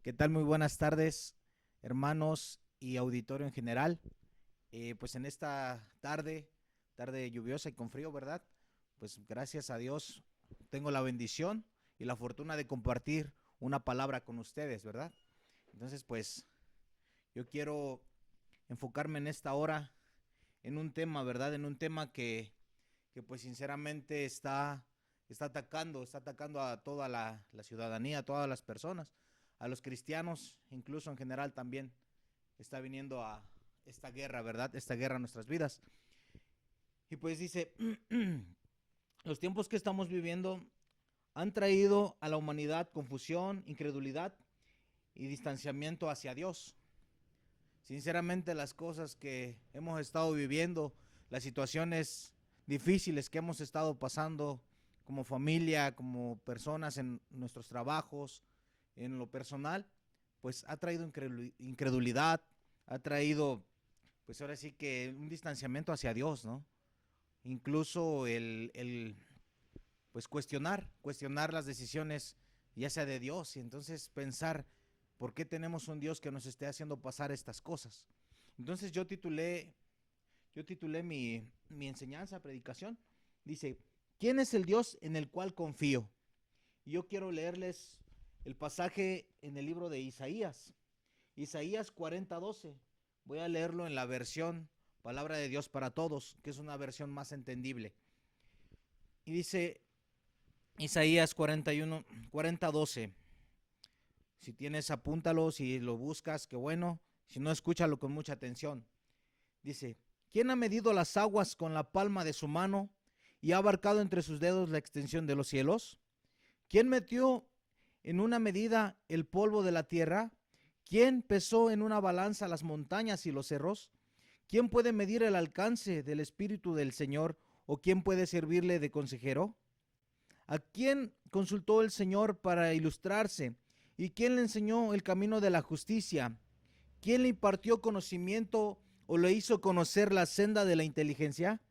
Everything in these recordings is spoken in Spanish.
¿Qué tal? Muy buenas tardes, hermanos y auditorio en general. Pues en esta tarde lluviosa y con frío, ¿verdad? Pues gracias a Dios tengo la bendición y la fortuna de compartir una palabra con ustedes, ¿verdad? Entonces, pues yo quiero enfocarme en esta hora en un tema, ¿verdad? En un tema que pues sinceramente está atacando a toda la ciudadanía, a todas las personas, a los cristianos, incluso en general también está viniendo a esta guerra, ¿verdad? Esta guerra a nuestras vidas. Y pues dice, los tiempos que estamos viviendo han traído a la humanidad confusión, incredulidad y distanciamiento hacia Dios. Sinceramente, las cosas que hemos estado viviendo, las situaciones difíciles que hemos estado pasando como familia, como personas en nuestros trabajos, en lo personal, pues ha traído incredulidad, ha traído, pues ahora sí que un distanciamiento hacia Dios, ¿no? Incluso pues cuestionar las decisiones, ya sea de Dios, y entonces pensar, ¿por qué tenemos un Dios que nos esté haciendo pasar estas cosas? Entonces yo titulé mi enseñanza, predicación, dice, ¿quién es el Dios en el cual confío? Y yo quiero leerles el pasaje en el libro de Isaías, Isaías 40:12. Voy a leerlo en la versión Palabra de Dios para Todos, que es una versión más entendible. Y dice Isaías 40:12. Si tienes, apúntalo, si lo buscas, qué bueno. Si no, escúchalo con mucha atención. Dice, ¿quién ha medido las aguas con la palma de su mano y ha abarcado entre sus dedos la extensión de los cielos? ¿Quién metió en una medida el polvo de la tierra? ¿Quién pesó en una balanza las montañas y los cerros? ¿Quién puede medir el alcance del Espíritu del Señor o quién puede servirle de consejero? ¿A quién consultó el Señor para ilustrarse? ¿Y quién le enseñó el camino de la justicia? ¿Quién le impartió conocimiento o le hizo conocer la senda de la inteligencia?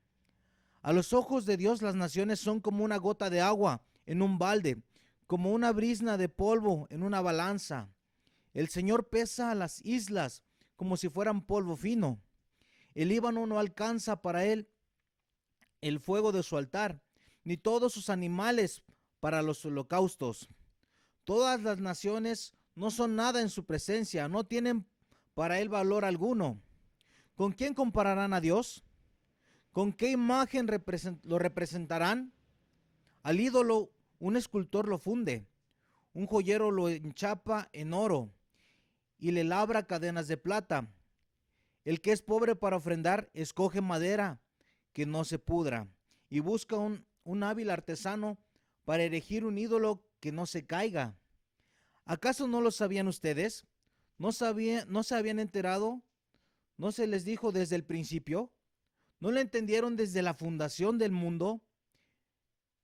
A los ojos de Dios las naciones son como una gota de agua en un balde, como una brizna de polvo en una balanza. El Señor pesa las islas como si fueran polvo fino. El Líbano no alcanza para él el fuego de su altar, ni todos sus animales para los holocaustos. Todas las naciones no son nada en su presencia, no tienen para él valor alguno. ¿Con quién compararán a Dios? ¿Con qué imagen lo representarán? Al ídolo un escultor lo funde, un joyero lo enchapa en oro y le labra cadenas de plata. El que es pobre para ofrendar escoge madera que no se pudra y busca un hábil artesano para erigir un ídolo que no se caiga. ¿Acaso no lo sabían ustedes? ¿No se habían enterado? ¿No se les dijo desde el principio? ¿No lo entendieron desde la fundación del mundo?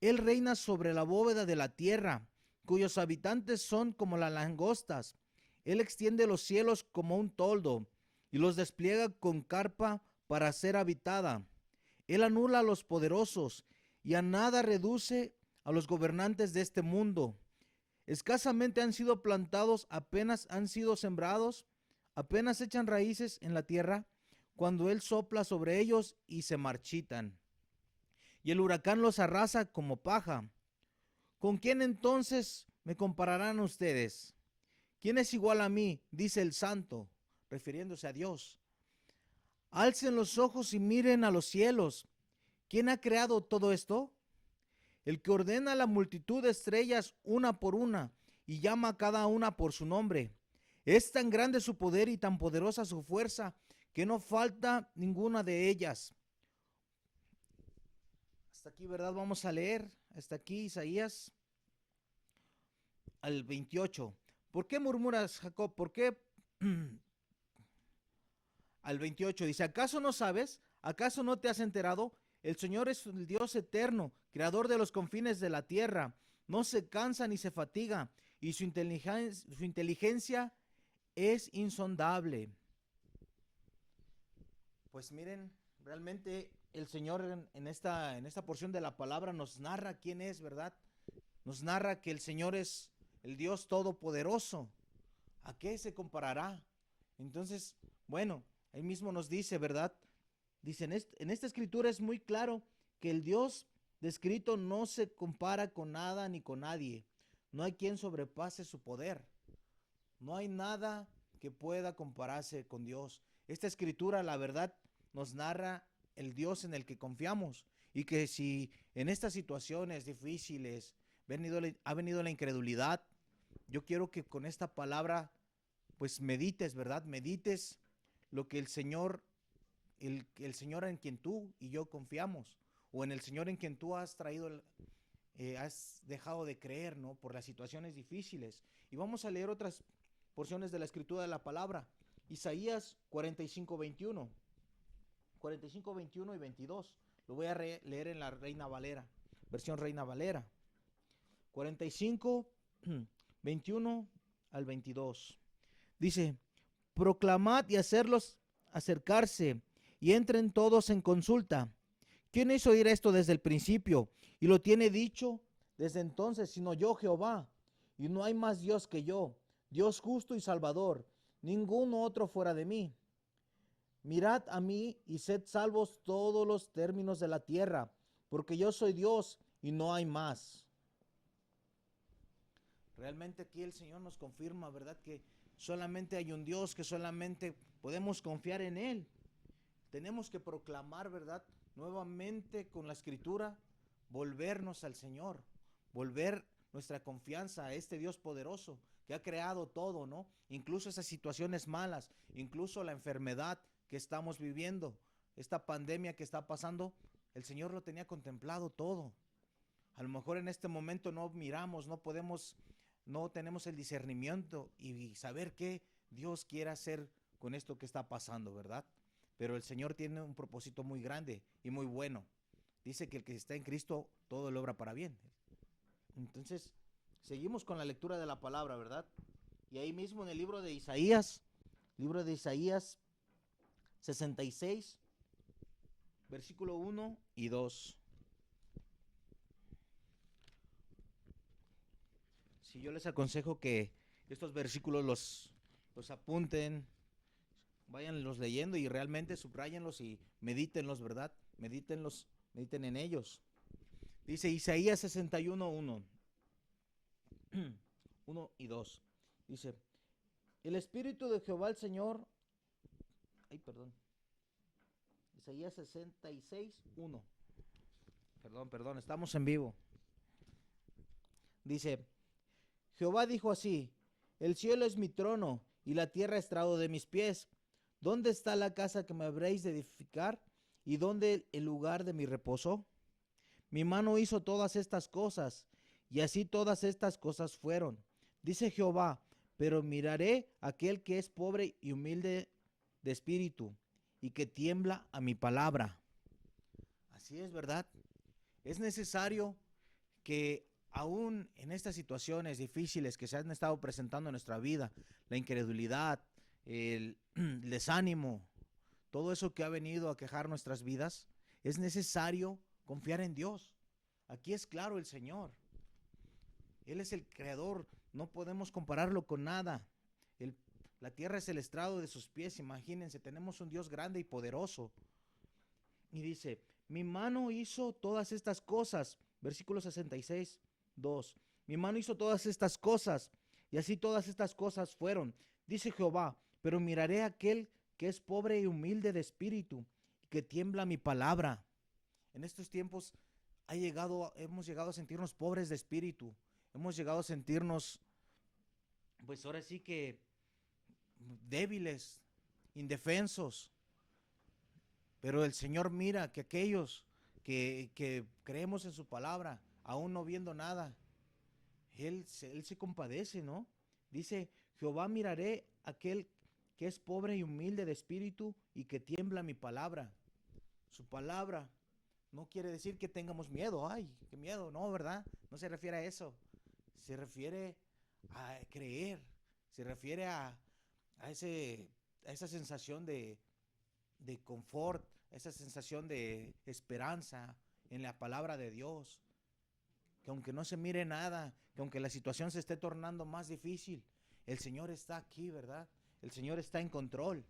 Él reina sobre la bóveda de la tierra, cuyos habitantes son como las langostas. Él extiende los cielos como un toldo y los despliega con carpa para ser habitada. Él anula a los poderosos y a nada reduce a los gobernantes de este mundo. Escasamente han sido plantados, apenas han sido sembrados, apenas echan raíces en la tierra, cuando Él sopla sobre ellos y se marchitan. Y el huracán los arrasa como paja. ¿Con quién entonces me compararán ustedes? ¿Quién es igual a mí? Dice el santo, refiriéndose a Dios. Alcen los ojos y miren a los cielos. ¿Quién ha creado todo esto? El que ordena la multitud de estrellas una por una y llama a cada una por su nombre. Es tan grande su poder y tan poderosa su fuerza que no falta ninguna de ellas. Hasta aquí, ¿verdad? Vamos a leer. Hasta aquí, Isaías al 28. ¿Por qué murmuras, Jacob? ¿Por qué? Al 28 dice, ¿acaso no sabes? ¿Acaso no te has enterado? El Señor es el Dios eterno, creador de los confines de la tierra. No se cansa ni se fatiga, y su inteligencia es insondable. Pues miren, realmente el Señor en esta porción de la palabra nos narra quién es, ¿verdad? Nos narra que el Señor es el Dios todopoderoso. ¿A qué se comparará? Entonces, bueno, ahí mismo nos dice, ¿verdad? Dice, en esta escritura es muy claro que el Dios descrito no se compara con nada ni con nadie. No hay quien sobrepase su poder. No hay nada que pueda compararse con Dios. Esta escritura, la verdad, nos narra el Dios en el que confiamos y que si en estas situaciones difíciles ha venido la incredulidad, yo quiero que con esta palabra pues medites, ¿verdad? Medites lo que el Señor en quien tú y yo confiamos, o en el Señor en quien tú has has dejado de creer, ¿no? Por las situaciones difíciles. Y vamos a leer otras porciones de la escritura de la palabra. Isaías 45:21. 45, 21 y 22. Lo voy a leer en la Reina Valera, versión Reina Valera. 45, 21 al 22. Dice, proclamad y hacerlos acercarse y entren todos en consulta. ¿Quién hizo oír esto desde el principio? Y lo tiene dicho desde entonces, sino yo, Jehová. Y no hay más Dios que yo, Dios justo y salvador, ningún otro fuera de mí. Mirad a mí y sed salvos todos los términos de la tierra, porque yo soy Dios y no hay más. Realmente aquí el Señor nos confirma, ¿verdad? Que solamente hay un Dios, que solamente podemos confiar en Él. Tenemos que proclamar, ¿verdad? Nuevamente con la escritura, volvernos al Señor, volver nuestra confianza a este Dios poderoso que ha creado todo, ¿no? Incluso esas situaciones malas, incluso la enfermedad que estamos viviendo, esta pandemia que está pasando, el Señor lo tenía contemplado todo. A lo mejor en este momento no miramos, no tenemos el discernimiento y saber qué Dios quiere hacer con esto que está pasando, ¿verdad? Pero el Señor tiene un propósito muy grande y muy bueno. Dice que el que está en Cristo, todo lo obra para bien. Entonces, seguimos con la lectura de la palabra, ¿verdad? Y ahí mismo en el libro de Isaías 66, versículo 1 y 2. Si yo les aconsejo que estos versículos los apunten, váyanlos leyendo y realmente subrayenlos y medítenlos, ¿verdad? Mediten en ellos. Dice Isaías 61, 1 y 2. Dice, el Espíritu de Jehová el Señor, Isaías 66, 1. Perdón, estamos en vivo. Dice, Jehová dijo así, el cielo es mi trono y la tierra estrado de mis pies. ¿Dónde está la casa que me habréis de edificar? ¿Y dónde el lugar de mi reposo? Mi mano hizo todas estas cosas, y así todas estas cosas fueron. Dice Jehová, pero miraré a aquel que es pobre y humilde de espíritu, y que tiembla a mi palabra. Así es, ¿verdad? Es necesario que aún en estas situaciones difíciles que se han estado presentando en nuestra vida, la incredulidad, el desánimo, todo eso que ha venido a quejar nuestras vidas, es necesario confiar en Dios. Aquí es claro el Señor. Él es el creador, no podemos compararlo con nada. La tierra es el estrado de sus pies, imagínense, tenemos un Dios grande y poderoso. Y dice, mi mano hizo todas estas cosas, versículo 66, 2. Mi mano hizo todas estas cosas, y así todas estas cosas fueron. Dice Jehová, pero miraré a aquel que es pobre y humilde de espíritu, y que tiembla mi palabra. En estos tiempos hemos llegado a sentirnos pobres de espíritu, hemos llegado a sentirnos, pues ahora sí que débiles, indefensos. Pero el Señor mira que aquellos que creemos en su palabra, aún no viendo nada, Él se compadece, ¿no? Dice, Jehová miraré a aquel que es pobre y humilde de espíritu y que tiembla mi palabra. Su palabra no quiere decir que tengamos miedo. Ay, qué miedo, no, ¿verdad? No se refiere a eso. Se refiere a creer, se refiere a esa sensación de confort, esa sensación de esperanza en la palabra de Dios. Que aunque no se mire nada, que aunque la situación se esté tornando más difícil, El Señor está aquí, ¿verdad? El Señor está en control.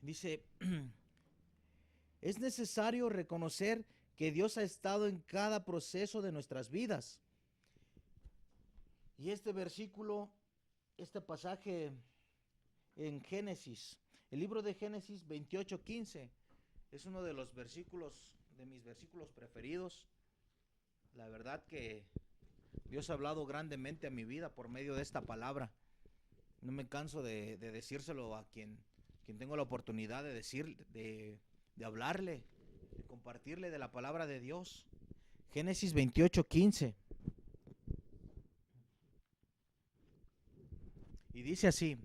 Dice, es necesario reconocer que Dios ha estado en cada proceso de nuestras vidas. Y este versículo, este pasaje en Génesis, el libro de Génesis 28:15, es uno de los versículos, de mis versículos preferidos. La verdad que Dios ha hablado grandemente a mi vida por medio de esta palabra. No me canso de decírselo a quien tengo la oportunidad de decir, de hablarle, de compartirle de la palabra de Dios. Génesis 28:15. Y dice así: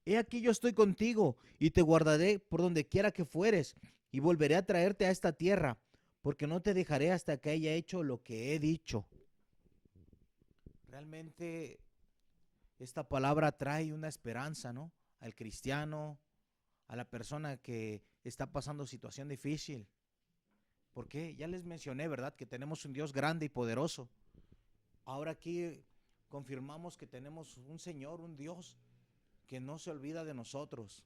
He aquí yo estoy contigo y te guardaré por donde quiera que fueres y volveré a traerte a esta tierra, porque no te dejaré hasta que haya hecho lo que he dicho. Realmente esta palabra trae una esperanza, ¿no? Al cristiano, a la persona que está pasando situación difícil. Porque ya les mencioné, ¿verdad? Que tenemos un Dios grande y poderoso. Ahora aquí confirmamos que tenemos un Señor, un Dios que no se olvida de nosotros,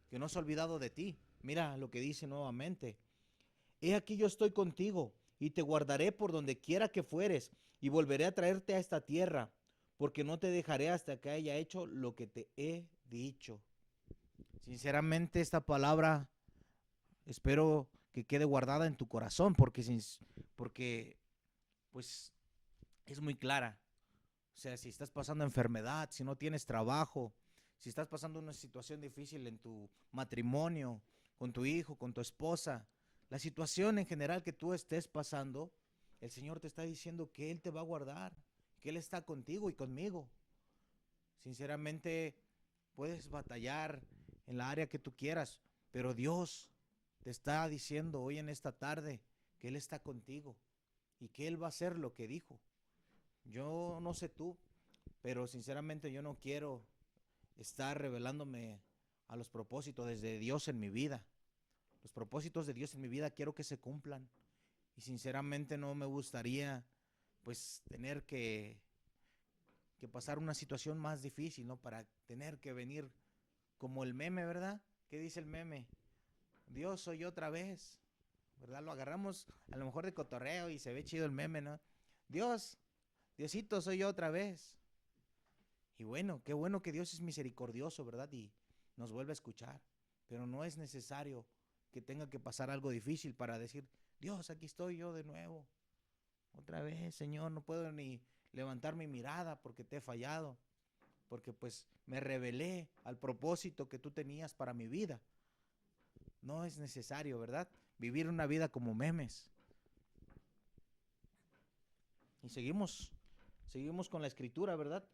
que no se ha olvidado de ti. Mira lo que dice nuevamente: He aquí yo estoy contigo y te guardaré por donde quiera que fueres y volveré a traerte a esta tierra, porque no te dejaré hasta que haya hecho lo que te he dicho. Sinceramente esta palabra espero que quede guardada en tu corazón, porque pues es muy clara. O sea, si estás pasando enfermedad, si no tienes trabajo, si estás pasando una situación difícil en tu matrimonio, con tu hijo, con tu esposa, la situación en general que tú estés pasando, el Señor te está diciendo que Él te va a guardar, que Él está contigo y conmigo. Sinceramente, puedes batallar en la área que tú quieras, pero Dios te está diciendo hoy en esta tarde que Él está contigo y que Él va a hacer lo que dijo. Yo no sé tú, pero sinceramente yo no quiero estar revelándome a los propósitos de Dios en mi vida. Los propósitos de Dios en mi vida quiero que se cumplan. Y sinceramente no me gustaría pues tener que pasar una situación más difícil, ¿no? Para tener que venir como el meme, ¿verdad? ¿Qué dice el meme? Dios, soy yo otra vez, ¿verdad? Lo agarramos a lo mejor de cotorreo y se ve chido el meme, ¿no? Dios, Diosito, soy yo otra vez. Y bueno, qué bueno que Dios es misericordioso, ¿verdad? Y nos vuelve a escuchar. Pero no es necesario que tenga que pasar algo difícil para decir: Dios, aquí estoy yo de nuevo. Otra vez, Señor, no puedo ni levantar mi mirada porque te he fallado. Porque pues me rebelé al propósito que tú tenías para mi vida. No es necesario, ¿verdad? Vivir una vida como memes. Y seguimos con la escritura, ¿verdad?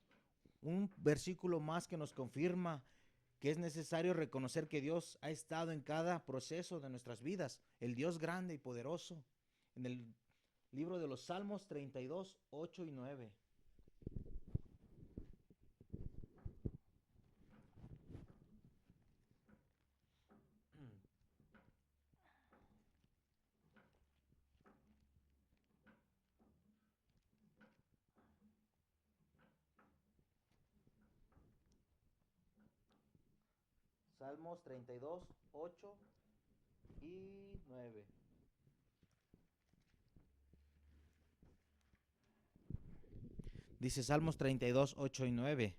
Un versículo más que nos confirma que es necesario reconocer que Dios ha estado en cada proceso de nuestras vidas, el Dios grande y poderoso. En el libro de los Salmos 32, 8 y 9. Salmos 32, 8 y 9. Dice Salmos 32, 8 y 9.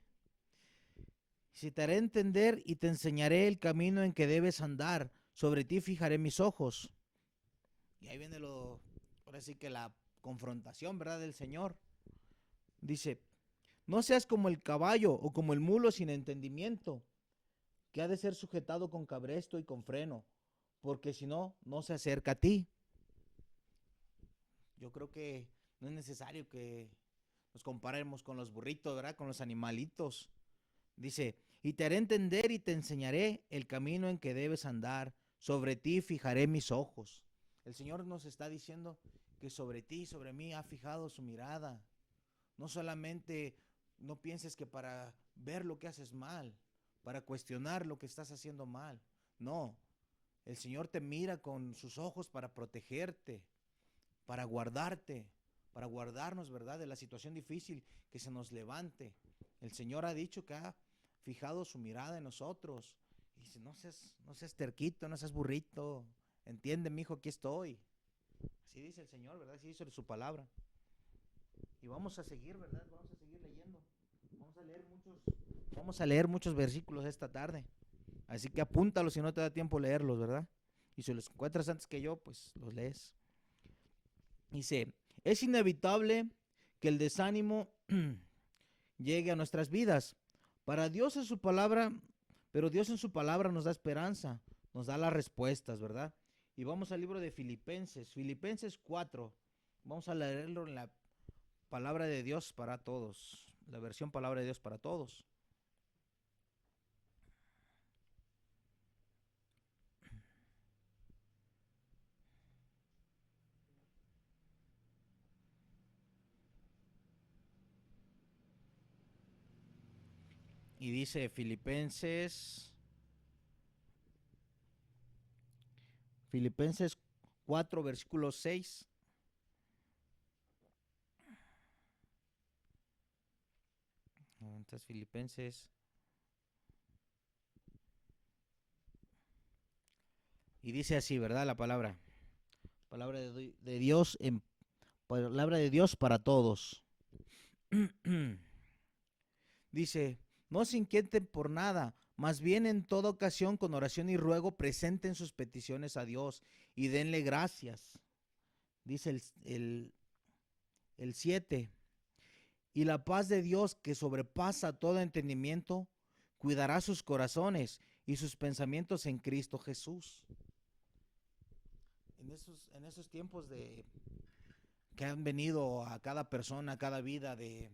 Si te haré entender y te enseñaré el camino en que debes andar, sobre ti fijaré mis ojos. Y ahí viene ahora sí que la confrontación, ¿verdad? Del Señor. Dice: no seas como el caballo o como el mulo sin entendimiento, que ha de ser sujetado con cabresto y con freno, porque si no, no se acerca a ti. Yo creo que no es necesario que nos comparemos con los burritos, ¿verdad? Con los animalitos. Dice: y te haré entender y te enseñaré el camino en que debes andar, sobre ti fijaré mis ojos. El Señor nos está diciendo que sobre ti, sobre mí ha fijado su mirada. No solamente no pienses que para ver lo que haces mal, para cuestionar lo que estás haciendo mal. No, el Señor te mira con sus ojos para protegerte, para guardarte, para guardarnos, ¿verdad?, de la situación difícil que se nos levante. El Señor ha dicho que ha fijado su mirada en nosotros. Y dice, no seas terquito, no seas burrito. Entiende, mi hijo, aquí estoy. Así dice el Señor, ¿verdad? Así dice su palabra. Y vamos a seguir, ¿verdad? Vamos a seguir leyendo. Vamos a leer muchos versículos esta tarde. Así que apúntalos si no te da tiempo leerlos, ¿verdad? Y si los encuentras antes que yo, pues los lees. Dice, es inevitable que el desánimo llegue a nuestras vidas. Para Dios es su palabra, pero Dios en su palabra nos da esperanza, nos da las respuestas, ¿verdad? Y vamos al libro de Filipenses 4. Vamos a leerlo en la palabra de Dios para todos, la versión palabra de Dios para todos. Y dice Filipenses 4, versículo 6. Entonces, Filipenses. Y dice así, ¿verdad? La palabra. Palabra de Dios, palabra de Dios para todos. Dice, no se inquieten por nada, más bien en toda ocasión con oración y ruego presenten sus peticiones a Dios y denle gracias. Dice el 7. Y la paz de Dios que sobrepasa todo entendimiento, cuidará sus corazones y sus pensamientos en Cristo Jesús. En esos tiempos que han venido a cada persona, a cada vida de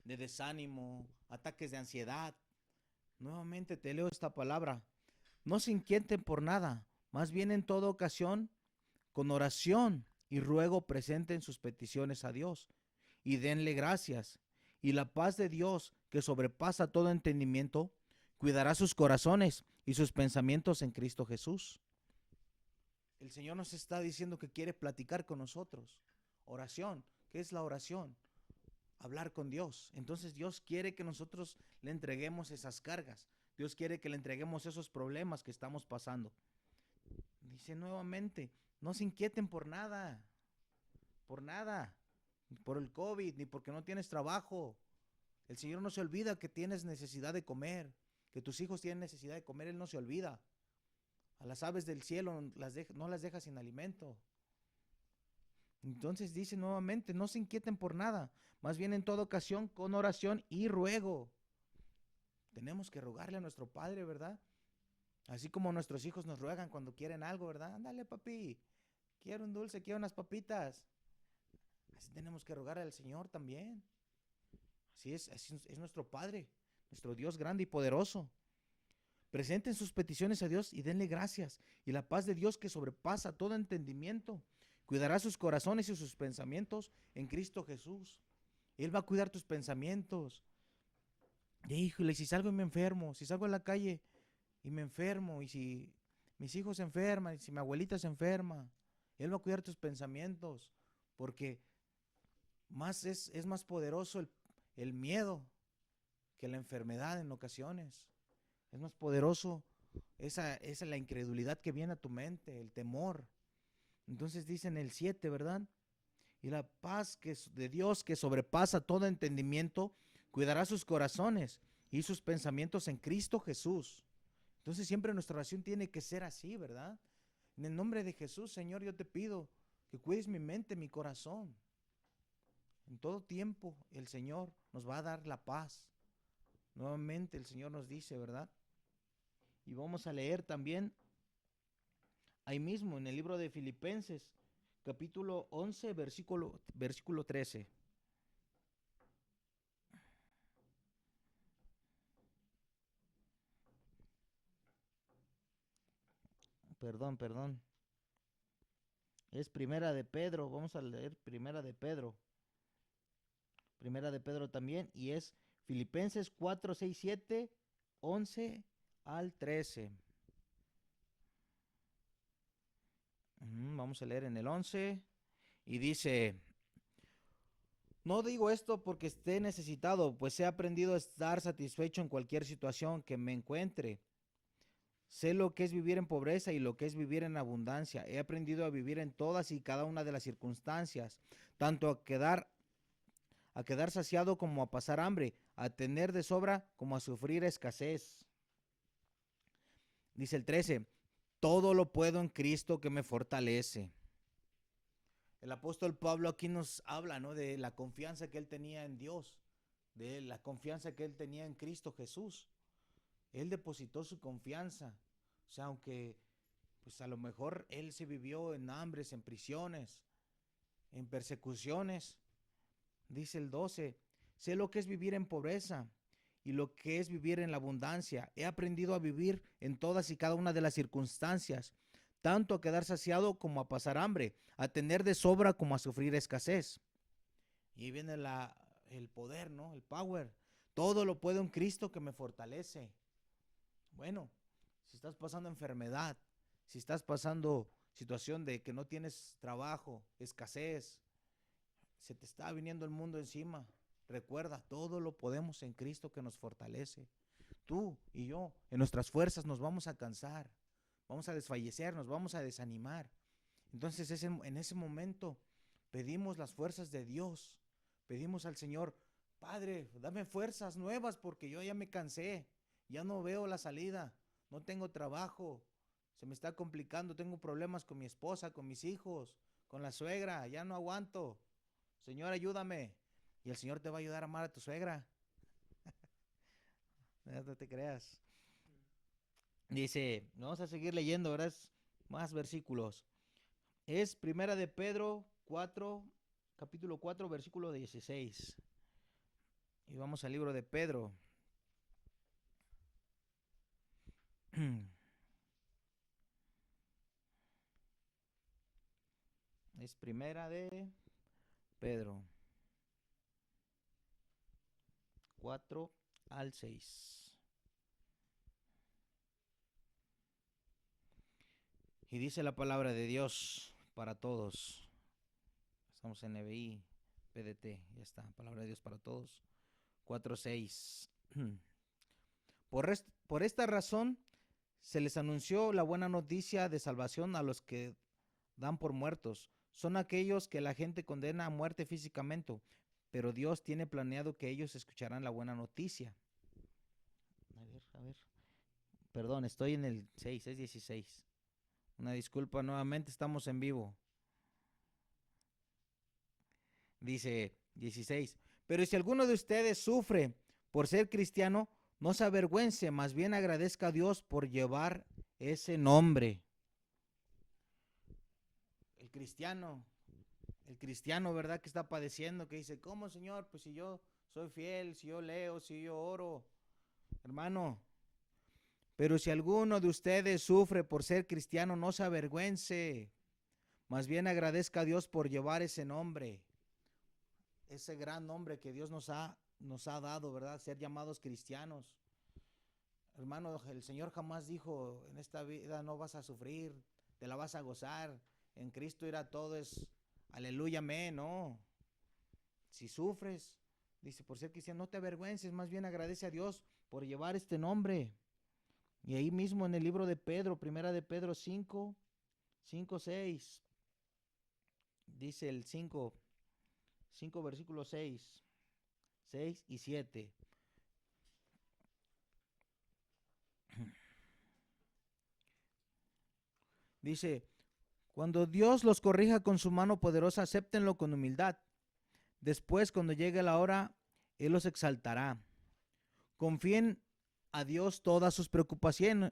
desánimo, ataques de ansiedad, nuevamente te leo esta palabra. No se inquieten por nada, más bien en toda ocasión, con oración y ruego presenten sus peticiones a Dios y denle gracias. Y la paz de Dios, que sobrepasa todo entendimiento, cuidará sus corazones y sus pensamientos en Cristo Jesús. El Señor nos está diciendo que quiere platicar con nosotros. Oración. ¿Qué es la oración? Hablar con Dios. Entonces Dios quiere que nosotros le entreguemos esas cargas. Dios quiere que le entreguemos esos problemas que estamos pasando. Dice nuevamente, no se inquieten por nada, por el COVID, ni porque no tienes trabajo. El Señor no se olvida que tienes necesidad de comer, que tus hijos tienen necesidad de comer, Él no se olvida. A las aves del cielo no las deja sin alimento. Entonces dice nuevamente, no se inquieten por nada, más bien en toda ocasión con oración y ruego. Tenemos que rogarle a nuestro Padre, ¿verdad? Así como nuestros hijos nos ruegan cuando quieren algo, ¿verdad? Ándale, papi, quiero un dulce, quiero unas papitas. Así tenemos que rogarle al Señor también. Así es nuestro Padre, nuestro Dios grande y poderoso. Presenten sus peticiones a Dios y denle gracias. Y la paz de Dios que sobrepasa todo entendimiento cuidará sus corazones y sus pensamientos en Cristo Jesús. Él va a cuidar tus pensamientos. Híjole, si salgo y me enfermo, si salgo a la calle y me enfermo, y si mis hijos se enferman, y si mi abuelita se enferma, Él va a cuidar tus pensamientos, porque es más poderoso el miedo que la enfermedad en ocasiones. Es más poderoso esa es la incredulidad que viene a tu mente, el temor. Entonces dice en el 7, ¿verdad? Y la paz de Dios que sobrepasa todo entendimiento, cuidará sus corazones y sus pensamientos en Cristo Jesús. Entonces siempre nuestra oración tiene que ser así, ¿verdad? En el nombre de Jesús, Señor, yo te pido que cuides mi mente, mi corazón. En todo tiempo el Señor nos va a dar la paz. Nuevamente el Señor nos dice, ¿verdad? Y vamos a leer también ahí mismo en el libro de Filipenses, capítulo 11, versículo 13. Perdón. Es Primera de Pedro, vamos a leer Primera de Pedro. Primera de Pedro también, y es Filipenses 4, 6, 7, 11 al 13. Vamos a leer en el 11 y dice, No digo esto porque esté necesitado, pues he aprendido a estar satisfecho en cualquier situación que me encuentre. Sé lo que es vivir en pobreza y lo que es vivir en abundancia. He aprendido a vivir en todas y cada una de las circunstancias, tanto a quedar saciado como a pasar hambre, a tener de sobra como a sufrir escasez. Dice el 13, todo lo puedo en Cristo que me fortalece. El apóstol Pablo aquí nos habla, ¿no?, de la confianza que él tenía en Dios, de la confianza que él tenía en Cristo Jesús. Él depositó su confianza. O sea, aunque pues a lo mejor él se vivió en hambres, en prisiones, en persecuciones. Dice el 12, sé lo que es vivir en pobreza y lo que es vivir en la abundancia. He aprendido a vivir en todas y cada una de las circunstancias, tanto a quedar saciado como a pasar hambre, a tener de sobra como a sufrir escasez. Y ahí viene el poder, ¿no? El power. Todo lo puedo en Cristo que me fortalece. Bueno, si estás pasando enfermedad, si estás pasando situación de que no tienes trabajo, escasez, se te está viniendo el mundo encima, recuerda, todo lo podemos en Cristo que nos fortalece. Tú y yo, en nuestras fuerzas nos vamos a cansar, vamos a desfallecer, nos vamos a desanimar. Entonces en ese momento pedimos las fuerzas de Dios, pedimos al Señor, Padre, dame fuerzas nuevas porque yo ya me cansé, ya no veo la salida, no tengo trabajo, se me está complicando, tengo problemas con mi esposa, con mis hijos, con la suegra, ya no aguanto. Señor, ayúdame. Y el Señor te va a ayudar a amar a tu suegra. No te creas. Dice, vamos a seguir leyendo, ¿verdad? Más versículos. Es Primera de Pedro 4, capítulo 4, versículo 16. Y vamos al libro de Pedro. Es Primera de Pedro 4 al 6. Y dice la palabra de Dios para todos. Estamos en NBI, PDT, ya está, palabra de Dios para todos. 4:6. Por esta razón se les anunció la buena noticia de salvación a los que dan por muertos. Son aquellos que la gente condena a muerte físicamente, pero Dios tiene planeado que ellos escucharán la buena noticia. A ver. Perdón, estoy en el 6, es 16. Una disculpa, nuevamente estamos en vivo. Dice 16. Pero si alguno de ustedes sufre por ser cristiano, no se avergüence, más bien agradezca a Dios por llevar ese nombre. El cristiano, ¿verdad? Que está padeciendo, que dice, ¿cómo, Señor? Pues si yo soy fiel, si yo leo, si yo oro, hermano. Pero si alguno de ustedes sufre por ser cristiano, no se avergüence, más bien agradezca a Dios por llevar ese nombre, ese gran nombre que Dios nos ha dado, ¿verdad? Ser llamados cristianos. Hermano, el Señor jamás dijo, en esta vida no vas a sufrir, te la vas a gozar, en Cristo irá todo es aleluya, amén, no. Si sufres, dice, por ser cristiano, no te avergüences, más bien agradece a Dios por llevar este nombre. Y ahí mismo en el libro de Pedro, primera de Pedro 5, 6, dice el 5 versículo 6 y 7. Dice, cuando Dios los corrija con su mano poderosa, acéptenlo con humildad. Después, cuando llegue la hora, Él los exaltará. Confíen a Dios todas sus preocupaciones,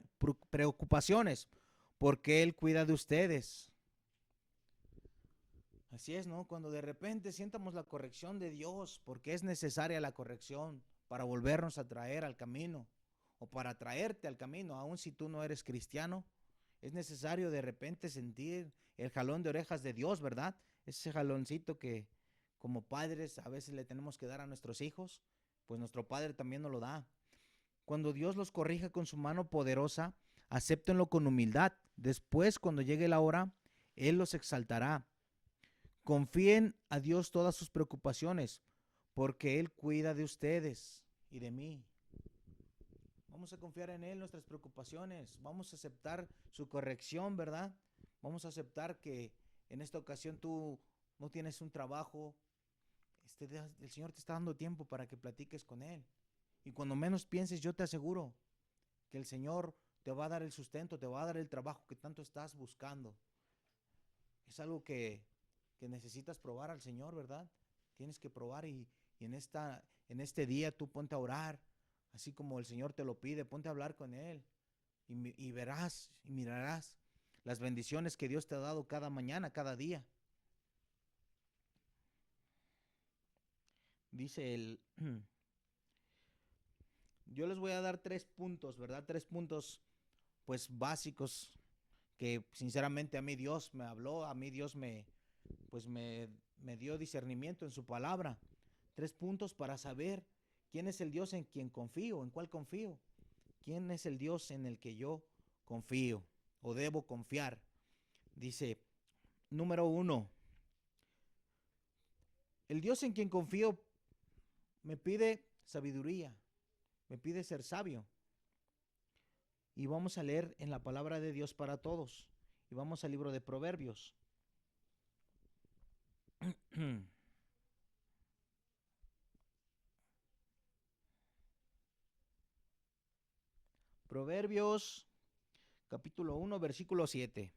porque Él cuida de ustedes. Así es, ¿no? Cuando de repente sientamos la corrección de Dios, porque es necesaria la corrección para volvernos a traer al camino, o para traerte al camino, aun si tú no eres cristiano, es necesario de repente sentir el jalón de orejas de Dios, ¿verdad? Ese jaloncito que como padres a veces le tenemos que dar a nuestros hijos, pues nuestro Padre también nos lo da. Cuando Dios los corrija con su mano poderosa, acéptenlo con humildad. Después, cuando llegue la hora, Él los exaltará. Confíen a Dios todas sus preocupaciones, porque Él cuida de ustedes y de mí. Vamos a confiar en Él nuestras preocupaciones. Vamos a aceptar su corrección, ¿verdad? Vamos a aceptar que en esta ocasión tú no tienes un trabajo. El Señor te está dando tiempo para que platiques con Él. Y cuando menos pienses, yo te aseguro que el Señor te va a dar el sustento, te va a dar el trabajo que tanto estás buscando. Es algo que necesitas probar al Señor, ¿verdad? Tienes que probar y en este día tú ponte a orar, así como el Señor te lo pide, ponte a hablar con Él y verás y mirarás las bendiciones que Dios te ha dado cada mañana, cada día. Dice el... Yo les voy a dar 3 puntos, ¿verdad? 3 puntos, pues, básicos que sinceramente a mí Dios me habló, a mí Dios me dio discernimiento en su palabra. 3 puntos para saber quién es el Dios en quien confío, en cuál confío. ¿Quién es el Dios en el que yo confío o debo confiar? Dice, número 1, el Dios en quien confío me pide sabiduría, me pide ser sabio. Y vamos a leer en la palabra de Dios para todos. Y vamos al libro de Proverbios. Proverbios capítulo 1, versículo 7.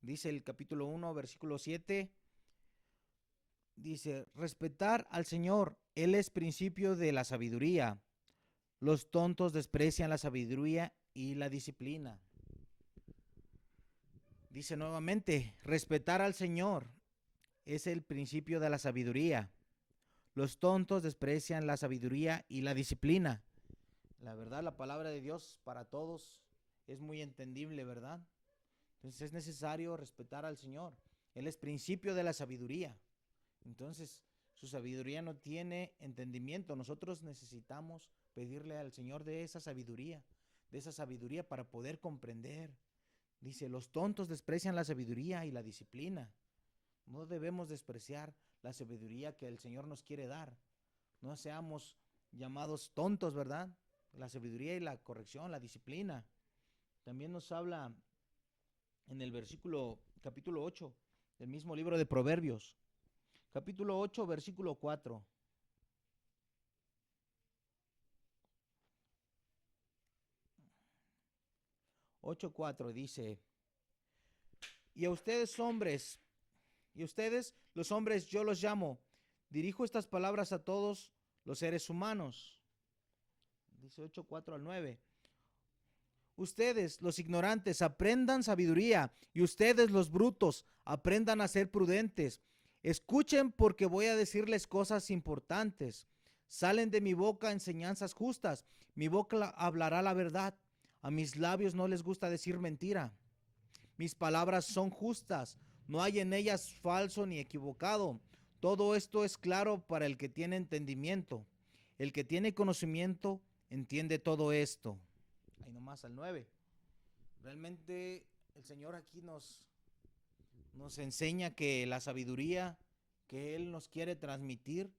Dice el capítulo 1, versículo 7. Dice, respetar al Señor, Él es principio de la sabiduría. Los tontos desprecian la sabiduría y la disciplina. Dice nuevamente, respetar al Señor es el principio de la sabiduría. Los tontos desprecian la sabiduría y la disciplina. La verdad, la palabra de Dios para todos es muy entendible, ¿verdad? Entonces es necesario respetar al Señor. Él es principio de la sabiduría. Entonces, su sabiduría no tiene entendimiento. Nosotros necesitamos pedirle al Señor de esa sabiduría para poder comprender. Dice, los tontos desprecian la sabiduría y la disciplina. No debemos despreciar la sabiduría que el Señor nos quiere dar. No seamos llamados tontos, ¿verdad? La sabiduría y la corrección, la disciplina. También nos habla en el capítulo 8 del mismo libro de Proverbios. Capítulo 8, versículo 4. 8:4 dice, y a ustedes hombres, y ustedes los hombres yo los llamo, dirijo estas palabras a todos los seres humanos. Dice 8:4 al 9. Ustedes, los ignorantes, aprendan sabiduría, y ustedes, los brutos, aprendan a ser prudentes. Escuchen porque voy a decirles cosas importantes. Salen de mi boca enseñanzas justas. Mi boca hablará la verdad. A mis labios no les gusta decir mentira. Mis palabras son justas. No hay en ellas falso ni equivocado. Todo esto es claro para el que tiene entendimiento. El que tiene conocimiento entiende todo esto. Ahí nomás al 9. Realmente el Señor aquí nos enseña que la sabiduría que Él nos quiere transmitir,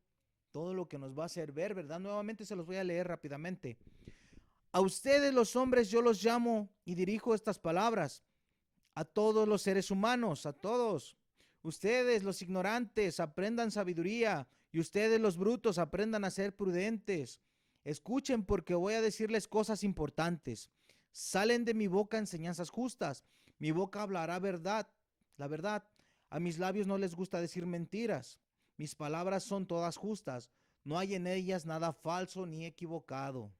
todo lo que nos va a hacer ver, ¿verdad? Nuevamente se los voy a leer rápidamente. A ustedes los hombres yo los llamo y dirijo estas palabras. A todos los seres humanos, a todos. Ustedes los ignorantes aprendan sabiduría y ustedes los brutos aprendan a ser prudentes. Escuchen porque voy a decirles cosas importantes. Salen de mi boca enseñanzas justas. Mi boca hablará verdad, la verdad. A mis labios no les gusta decir mentiras. Mis palabras son todas justas. No hay en ellas nada falso ni equivocado.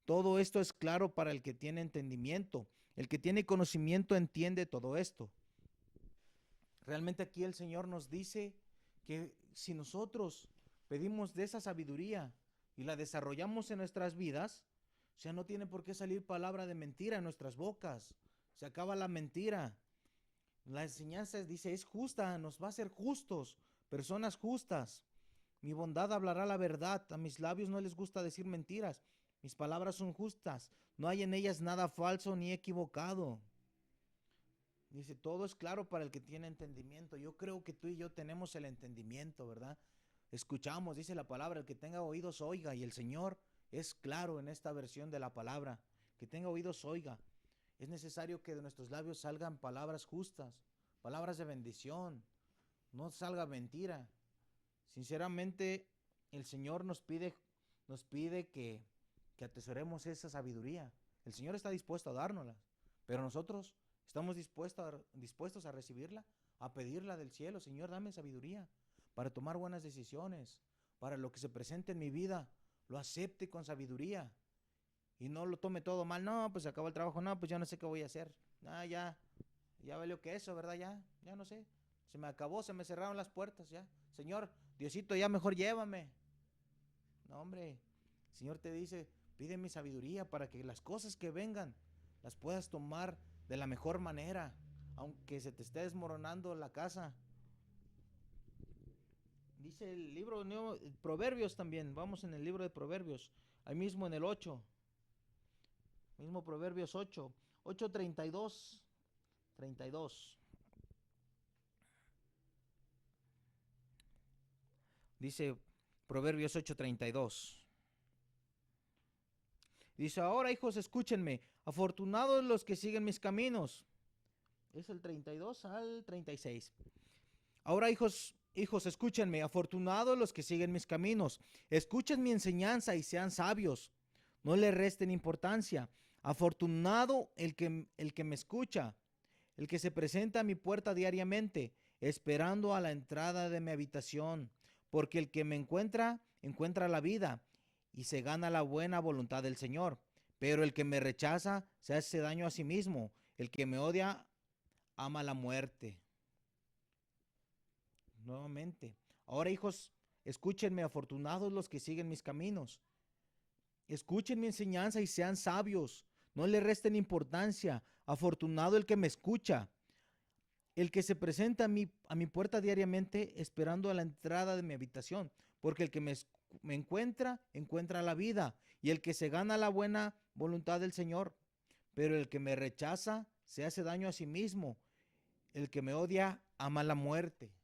Todo esto es claro para el que tiene entendimiento. El que tiene conocimiento entiende todo esto. Realmente aquí el Señor nos dice que si nosotros pedimos de esa sabiduría y la desarrollamos en nuestras vidas, o sea, no tiene por qué salir palabra de mentira en nuestras bocas. Se acaba la mentira. La enseñanza dice es justa, nos va a hacer justos, personas justas. Mi bondad hablará la verdad. A mis labios no les gusta decir mentiras. Mis palabras son justas. No hay en ellas nada falso ni equivocado. Dice, todo es claro para el que tiene entendimiento. Yo creo que tú y yo tenemos el entendimiento, ¿verdad? Escuchamos, dice la palabra, el que tenga oídos oiga, y el Señor es claro en esta versión de la palabra. Que tenga oídos oiga. Es necesario que de nuestros labios salgan palabras justas, palabras de bendición, no salga mentira. Sinceramente, el Señor nos pide que atesoremos esa sabiduría. El Señor está dispuesto a dárnosla, pero nosotros estamos dispuestos a recibirla, a pedirla del cielo. Señor, dame sabiduría para tomar buenas decisiones, para lo que se presente en mi vida, lo acepte con sabiduría y no lo tome todo mal. No, pues se acabó el trabajo, no, pues ya no sé qué voy a hacer. Ah, ya valió que eso, ¿verdad? Ya no sé. Se me acabó, se me cerraron las puertas, ya. Señor, Diosito, ya mejor llévame. No, hombre, el Señor te dice, pide mi sabiduría para que las cosas que vengan las puedas tomar de la mejor manera, aunque se te esté desmoronando la casa. Dice el libro de Proverbios también, vamos en el libro de Proverbios, ahí mismo en el 8, mismo Proverbios 8:32, 32. Dice Proverbios 8:32. Dice, ahora hijos, escúchenme, afortunados los que siguen mis caminos. Es el 32 al 36. Ahora hijos, escúchenme, afortunados los que siguen mis caminos. Escuchen mi enseñanza y sean sabios. No le resten importancia. Afortunado el que me escucha, el que se presenta a mi puerta diariamente, esperando a la entrada de mi habitación, porque el que me encuentra la vida y se gana la buena voluntad del Señor. Pero el que me rechaza se hace daño a sí mismo. El que me odia ama la muerte. Nuevamente. Ahora, hijos, escúchenme, afortunados los que siguen mis caminos. Escuchen mi enseñanza y sean sabios. No le resten importancia. Afortunado el que me escucha, el que se presenta a mi puerta diariamente esperando a la entrada de mi habitación, porque el que me encuentra la vida, y el que se gana la buena voluntad del Señor. Pero el que me rechaza se hace daño a sí mismo. El que me odia ama la muerte.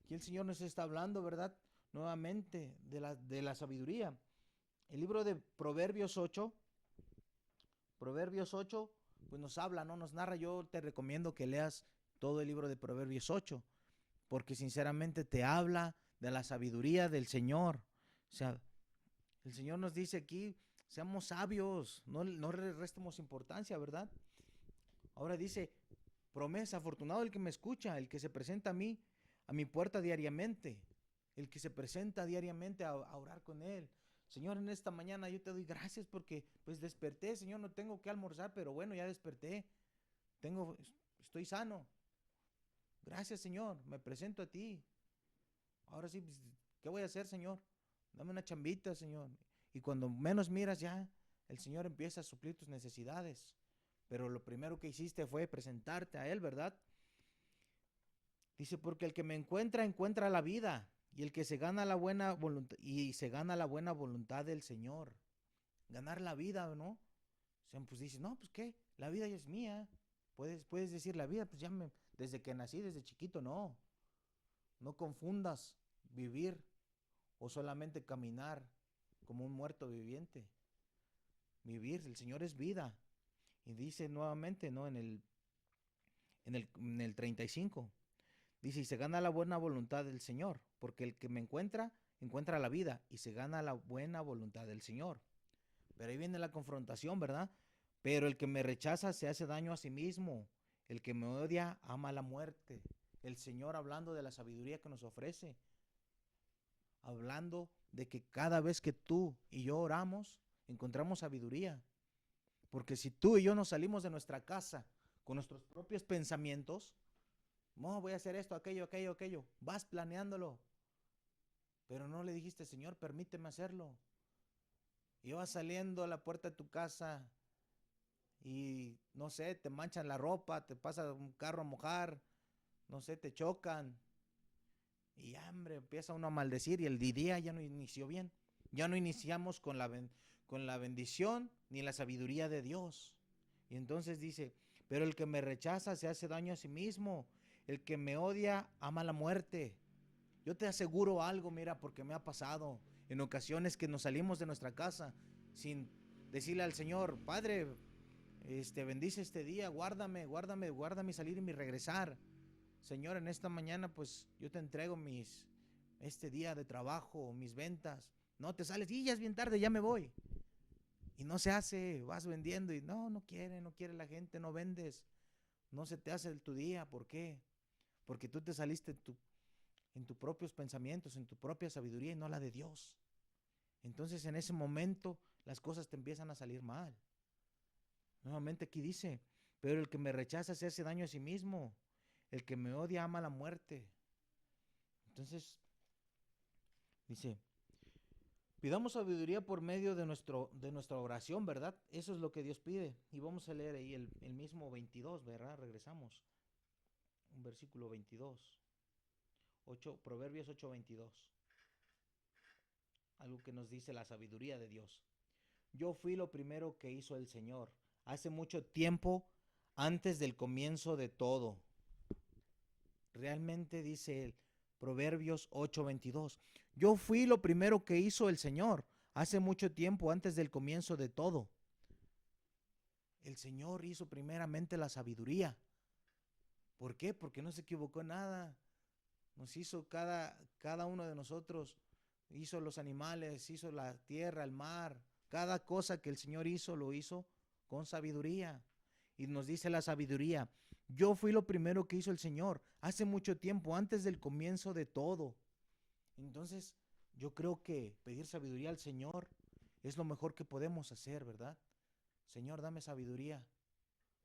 Aquí el Señor nos está hablando, ¿verdad? Nuevamente de la sabiduría. El libro de Proverbios 8, pues nos habla, ¿no? Nos narra. Yo te recomiendo que leas todo el libro de Proverbios 8, porque sinceramente te habla de la sabiduría del Señor. O sea, el Señor nos dice aquí, seamos sabios, no le restemos importancia, ¿verdad? Ahora dice, promesa, afortunado el que me escucha, el que se presenta a mi puerta diariamente, el que se presenta diariamente a orar con Él. Señor, en esta mañana yo te doy gracias porque pues desperté, Señor, no tengo que almorzar, pero bueno, ya desperté, estoy sano. Gracias, Señor, me presento a ti. Ahora sí, pues, ¿qué voy a hacer, Señor? Dame una chambita, Señor. Y cuando menos miras ya, el Señor empieza a suplir tus necesidades. Pero lo primero que hiciste fue presentarte a Él, ¿verdad? Dice, porque el que me encuentra la vida, y el que se gana la buena voluntad, y se gana la buena voluntad del Señor. Ganar la vida, ¿no? O sea, pues dices, no, pues qué, la vida ya es mía. Puedes decir la vida, pues desde que nací, desde chiquito, no. No confundas vivir o solamente caminar como un muerto viviente. Vivir, el Señor es vida. Y dice nuevamente, ¿no? En el 35. Dice, y se gana la buena voluntad del Señor, porque el que me encuentra la vida, y se gana la buena voluntad del Señor. Pero ahí viene la confrontación, ¿verdad? Pero el que me rechaza se hace daño a sí mismo. El que me odia ama la muerte. El Señor hablando de la sabiduría que nos ofrece, hablando de que cada vez que tú y yo oramos, encontramos sabiduría. Porque si tú y yo nos salimos de nuestra casa con nuestros propios pensamientos, no, voy a hacer esto, aquello, vas planeándolo, pero no le dijiste, Señor, permíteme hacerlo. Y vas saliendo a la puerta de tu casa y, no sé, te manchan la ropa, te pasa un carro a mojar, no sé, te chocan. Y hambre, empieza uno a maldecir y el día ya no inició bien. Ya no iniciamos con la bendición ni la sabiduría de Dios. Y entonces dice, pero el que me rechaza se hace daño a sí mismo. El que me odia ama la muerte. Yo te aseguro algo, mira, porque me ha pasado en ocasiones que nos salimos de nuestra casa sin decirle al Señor, Padre, bendice este día, guárdame, guárdame, guarda mi salir y mi regresar. Señor, en esta mañana pues yo te entrego este día de trabajo, mis ventas. No te sales y ya es bien tarde, ya me voy. Y no se hace, vas vendiendo y no quiere, no quiere la gente, no vendes. No se te hace tu día, ¿por qué? Porque tú te saliste en tus propios pensamientos, en tu propia sabiduría y no la de Dios. Entonces en ese momento las cosas te empiezan a salir mal. Nuevamente aquí dice, pero el que me rechaza se hace daño a sí mismo. El que me odia ama la muerte. Entonces, dice, pidamos sabiduría por medio de nuestra oración, ¿verdad? Eso es lo que Dios pide. Y vamos a leer ahí el mismo 22, ¿verdad? Regresamos. Un versículo 22. Proverbios 8:22. Algo que nos dice la sabiduría de Dios. Yo fui lo primero que hizo el Señor. Hace mucho tiempo, antes del comienzo de todo. Realmente dice él, Proverbios 8:22. Yo fui lo primero que hizo el Señor. Hace mucho tiempo, antes del comienzo de todo. El Señor hizo primeramente la sabiduría. ¿Por qué? Porque no se equivocó en nada. Nos hizo cada uno de nosotros. Hizo los animales, hizo la tierra, el mar. Cada cosa que el Señor hizo, lo hizo con sabiduría. Y nos dice la sabiduría, yo fui lo primero que hizo el Señor hace mucho tiempo, antes del comienzo de todo. Entonces, yo creo que pedir sabiduría al Señor es lo mejor que podemos hacer, ¿verdad? Señor, dame sabiduría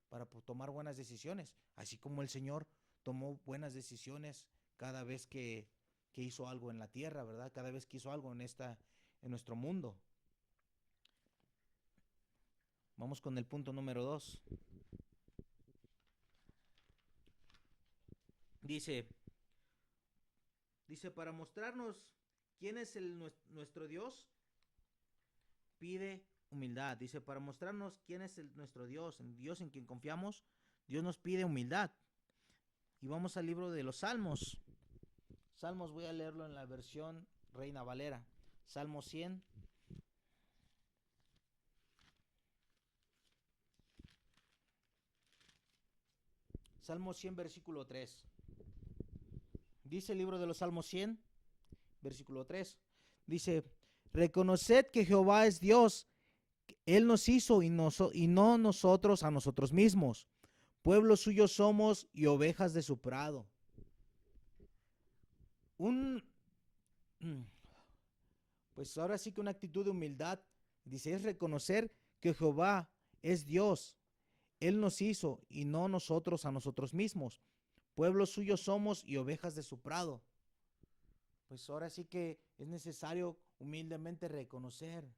para tomar buenas decisiones, así como el Señor tomó buenas decisiones cada vez que hizo algo en la tierra, ¿verdad? Cada vez que hizo algo en nuestro mundo. Vamos con el punto número 2. Dice, para mostrarnos quién es nuestro Dios, pide humildad. Dice, para mostrarnos quién es nuestro Dios, el Dios en quien confiamos, Dios nos pide humildad. Y vamos al libro de los Salmos. Salmos, voy a leerlo en la versión Reina Valera. Salmo 100. Salmo 100, versículo 3. Dice el libro de los Salmos 100, versículo 3. Dice, reconoced que Jehová es Dios. Él nos hizo y no nosotros a nosotros mismos. Pueblo suyo somos y ovejas de su prado. Pues ahora sí que una actitud de humildad, dice, es reconocer que Jehová es Dios. Él nos hizo y no nosotros a nosotros mismos. Pueblo suyo somos y ovejas de su prado. Pues ahora sí que es necesario humildemente reconocer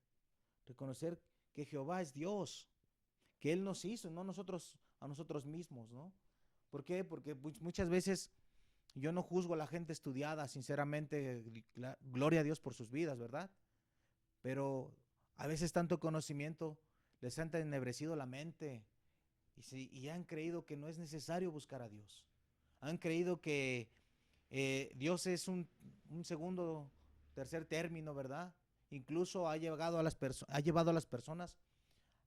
que Jehová es Dios, que Él nos hizo, no nosotros a nosotros mismos, ¿no? ¿Por qué? Porque muchas veces yo no juzgo a la gente estudiada, sinceramente, gloria a Dios por sus vidas, ¿verdad? Pero a veces tanto conocimiento les ha entenebrecido la mente y han creído que no es necesario buscar a Dios. Han creído que Dios es un segundo, tercer término, ¿verdad? Incluso ha llevado a las personas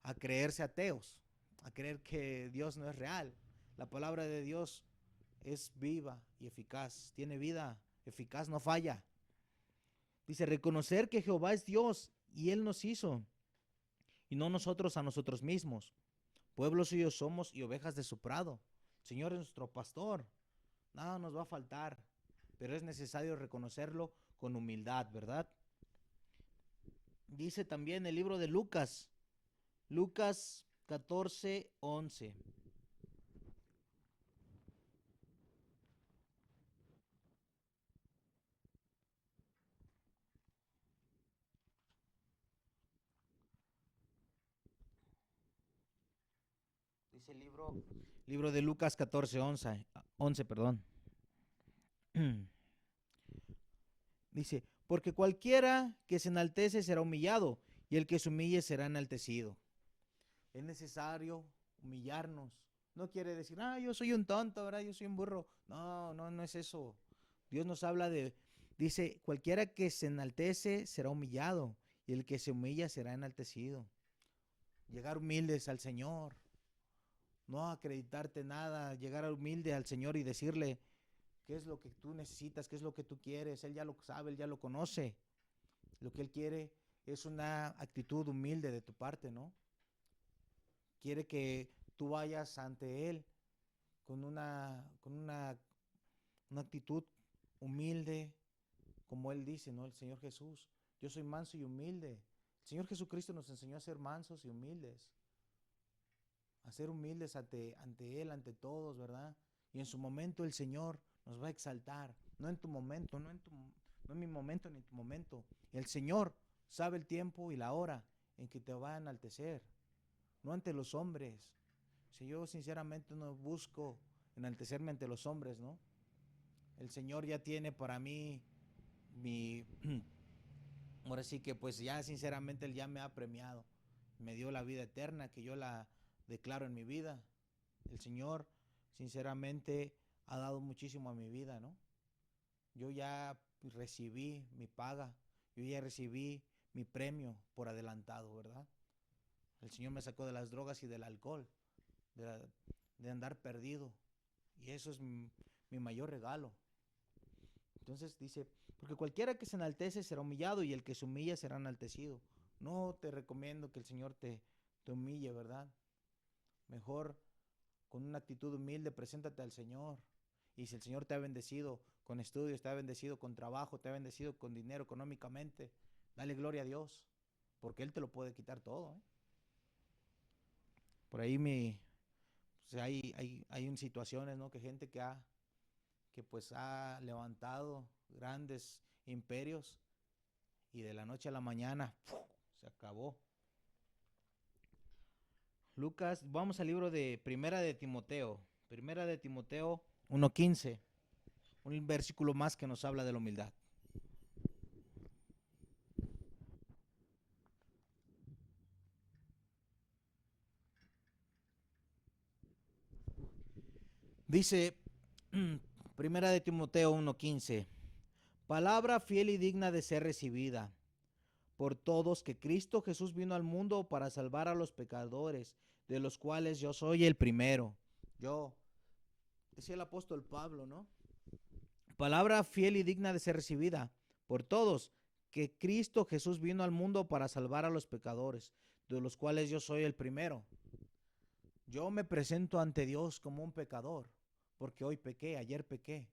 a creerse ateos, a creer que Dios no es real. La palabra de Dios es viva y eficaz, tiene vida eficaz, no falla. Dice, reconocer que Jehová es Dios y Él nos hizo, y no nosotros a nosotros mismos. Pueblo suyo somos y ovejas de su prado. El Señor es nuestro pastor, nada nos va a faltar, pero es necesario reconocerlo con humildad, ¿verdad? Dice también el libro de Lucas, Lucas 14:11. Dice el libro de Lucas 14:11, 11, perdón. Dice, porque cualquiera que se enaltece será humillado, y el que se humille será enaltecido. Es necesario humillarnos. No quiere decir, yo soy un tonto, ¿verdad? Yo soy un burro. No, no, no es eso. Dios nos habla dice, cualquiera que se enaltece será humillado, y el que se humilla será enaltecido. Llegar humildes al Señor, no acreditarte nada, llegar humilde al Señor y decirle qué es lo que tú necesitas, qué es lo que tú quieres. Él ya lo sabe, Él ya lo conoce. Lo que Él quiere es una actitud humilde de tu parte, ¿no? Quiere que tú vayas ante Él con una actitud humilde, como Él dice, ¿no? El Señor Jesús, yo soy manso y humilde. El Señor Jesucristo nos enseñó a ser mansos y humildes, a ser humildes ante Él, ante todos, ¿verdad? Y en su momento el Señor nos va a exaltar, no en tu momento, no en mi momento ni en tu momento. El Señor sabe el tiempo y la hora en que te va a enaltecer, no ante los hombres. Si yo sinceramente no busco enaltecerme ante los hombres, ¿no? El Señor ya tiene para mí mi... Ahora sí que pues ya sinceramente Él ya me ha premiado. Me dio la vida eterna que yo la declaro en mi vida. El Señor sinceramente ha dado muchísimo a mi vida, ¿no? Yo ya recibí mi paga. Yo ya recibí mi premio por adelantado, ¿verdad? El Señor me sacó de las drogas y del alcohol, de, la, de andar perdido. Y eso es mi mayor regalo. Entonces dice, porque cualquiera que se enaltece será humillado, y el que se humilla será enaltecido. No te recomiendo que el Señor te humille, ¿verdad? Mejor con una actitud humilde preséntate al Señor. Y si el Señor te ha bendecido con estudios, te ha bendecido con trabajo, te ha bendecido con dinero económicamente, dale gloria a Dios, porque Él te lo puede quitar todo, ¿eh? Por ahí pues hay situaciones, ¿no? Que gente que pues ha levantado grandes imperios y de la noche a la mañana ¡puf! Se acabó. Lucas, vamos al libro de Primera de Timoteo 1:15, un versículo más que nos habla de la humildad. Dice Primera de Timoteo 1:15, palabra fiel y digna de ser recibida por todos, que Cristo Jesús vino al mundo para salvar a los pecadores, de los cuales yo soy el primero. Yo, decía el apóstol Pablo, ¿no? Palabra fiel y digna de ser recibida por todos, que Cristo Jesús vino al mundo para salvar a los pecadores, de los cuales yo soy el primero. Yo me presento ante Dios como un pecador, porque hoy pequé, ayer pequé,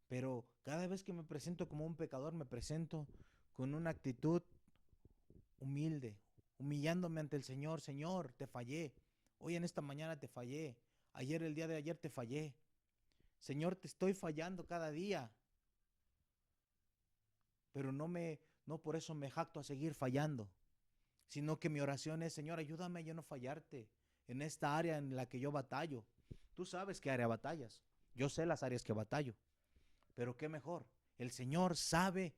pero cada vez que me presento como un pecador, me presento con una actitud humilde, humillándome ante el Señor. Señor, te fallé. Hoy en esta mañana te fallé. Ayer, el día de ayer te fallé. Señor, te estoy fallando cada día. Pero no por eso me jacto a seguir fallando, sino que mi oración es, Señor, ayúdame a yo no fallarte en esta área en la que yo batallo. Tú sabes qué área batallas. Yo sé las áreas que batallo. Pero qué mejor. El Señor sabe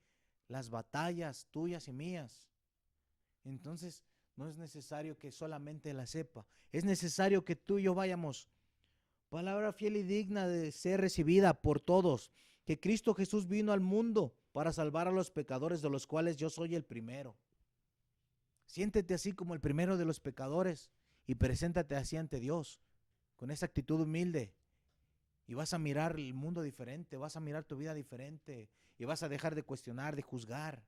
las batallas tuyas y mías. Entonces, no es necesario que solamente la sepa. Es necesario que tú y yo vayamos. Palabra fiel y digna de ser recibida por todos. Que Cristo Jesús vino al mundo para salvar a los pecadores, de los cuales yo soy el primero. Siéntete así como el primero de los pecadores y preséntate así ante Dios, con esa actitud humilde. Y vas a mirar el mundo diferente, vas a mirar tu vida diferente y vas a dejar de cuestionar, de juzgar.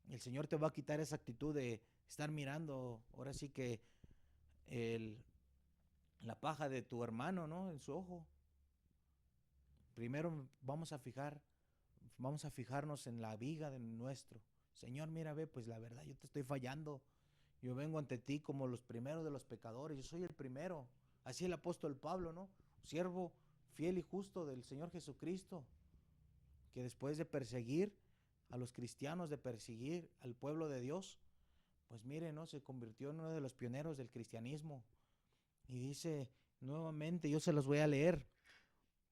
El Señor te va a quitar esa actitud de estar mirando, ahora sí que el, la paja de tu hermano, ¿no? En su ojo. Primero vamos a fijarnos en la viga de nuestro. Señor, mira, ve, pues la verdad, yo te estoy fallando. Yo vengo ante ti como los primeros de los pecadores. Yo soy el primero. Así el apóstol Pablo, ¿no? Siervo fiel y justo del Señor Jesucristo, que después de perseguir a los cristianos, de perseguir al pueblo de Dios, pues mire, ¿no? Se convirtió en uno de los pioneros del cristianismo. Y dice nuevamente, yo se los voy a leer.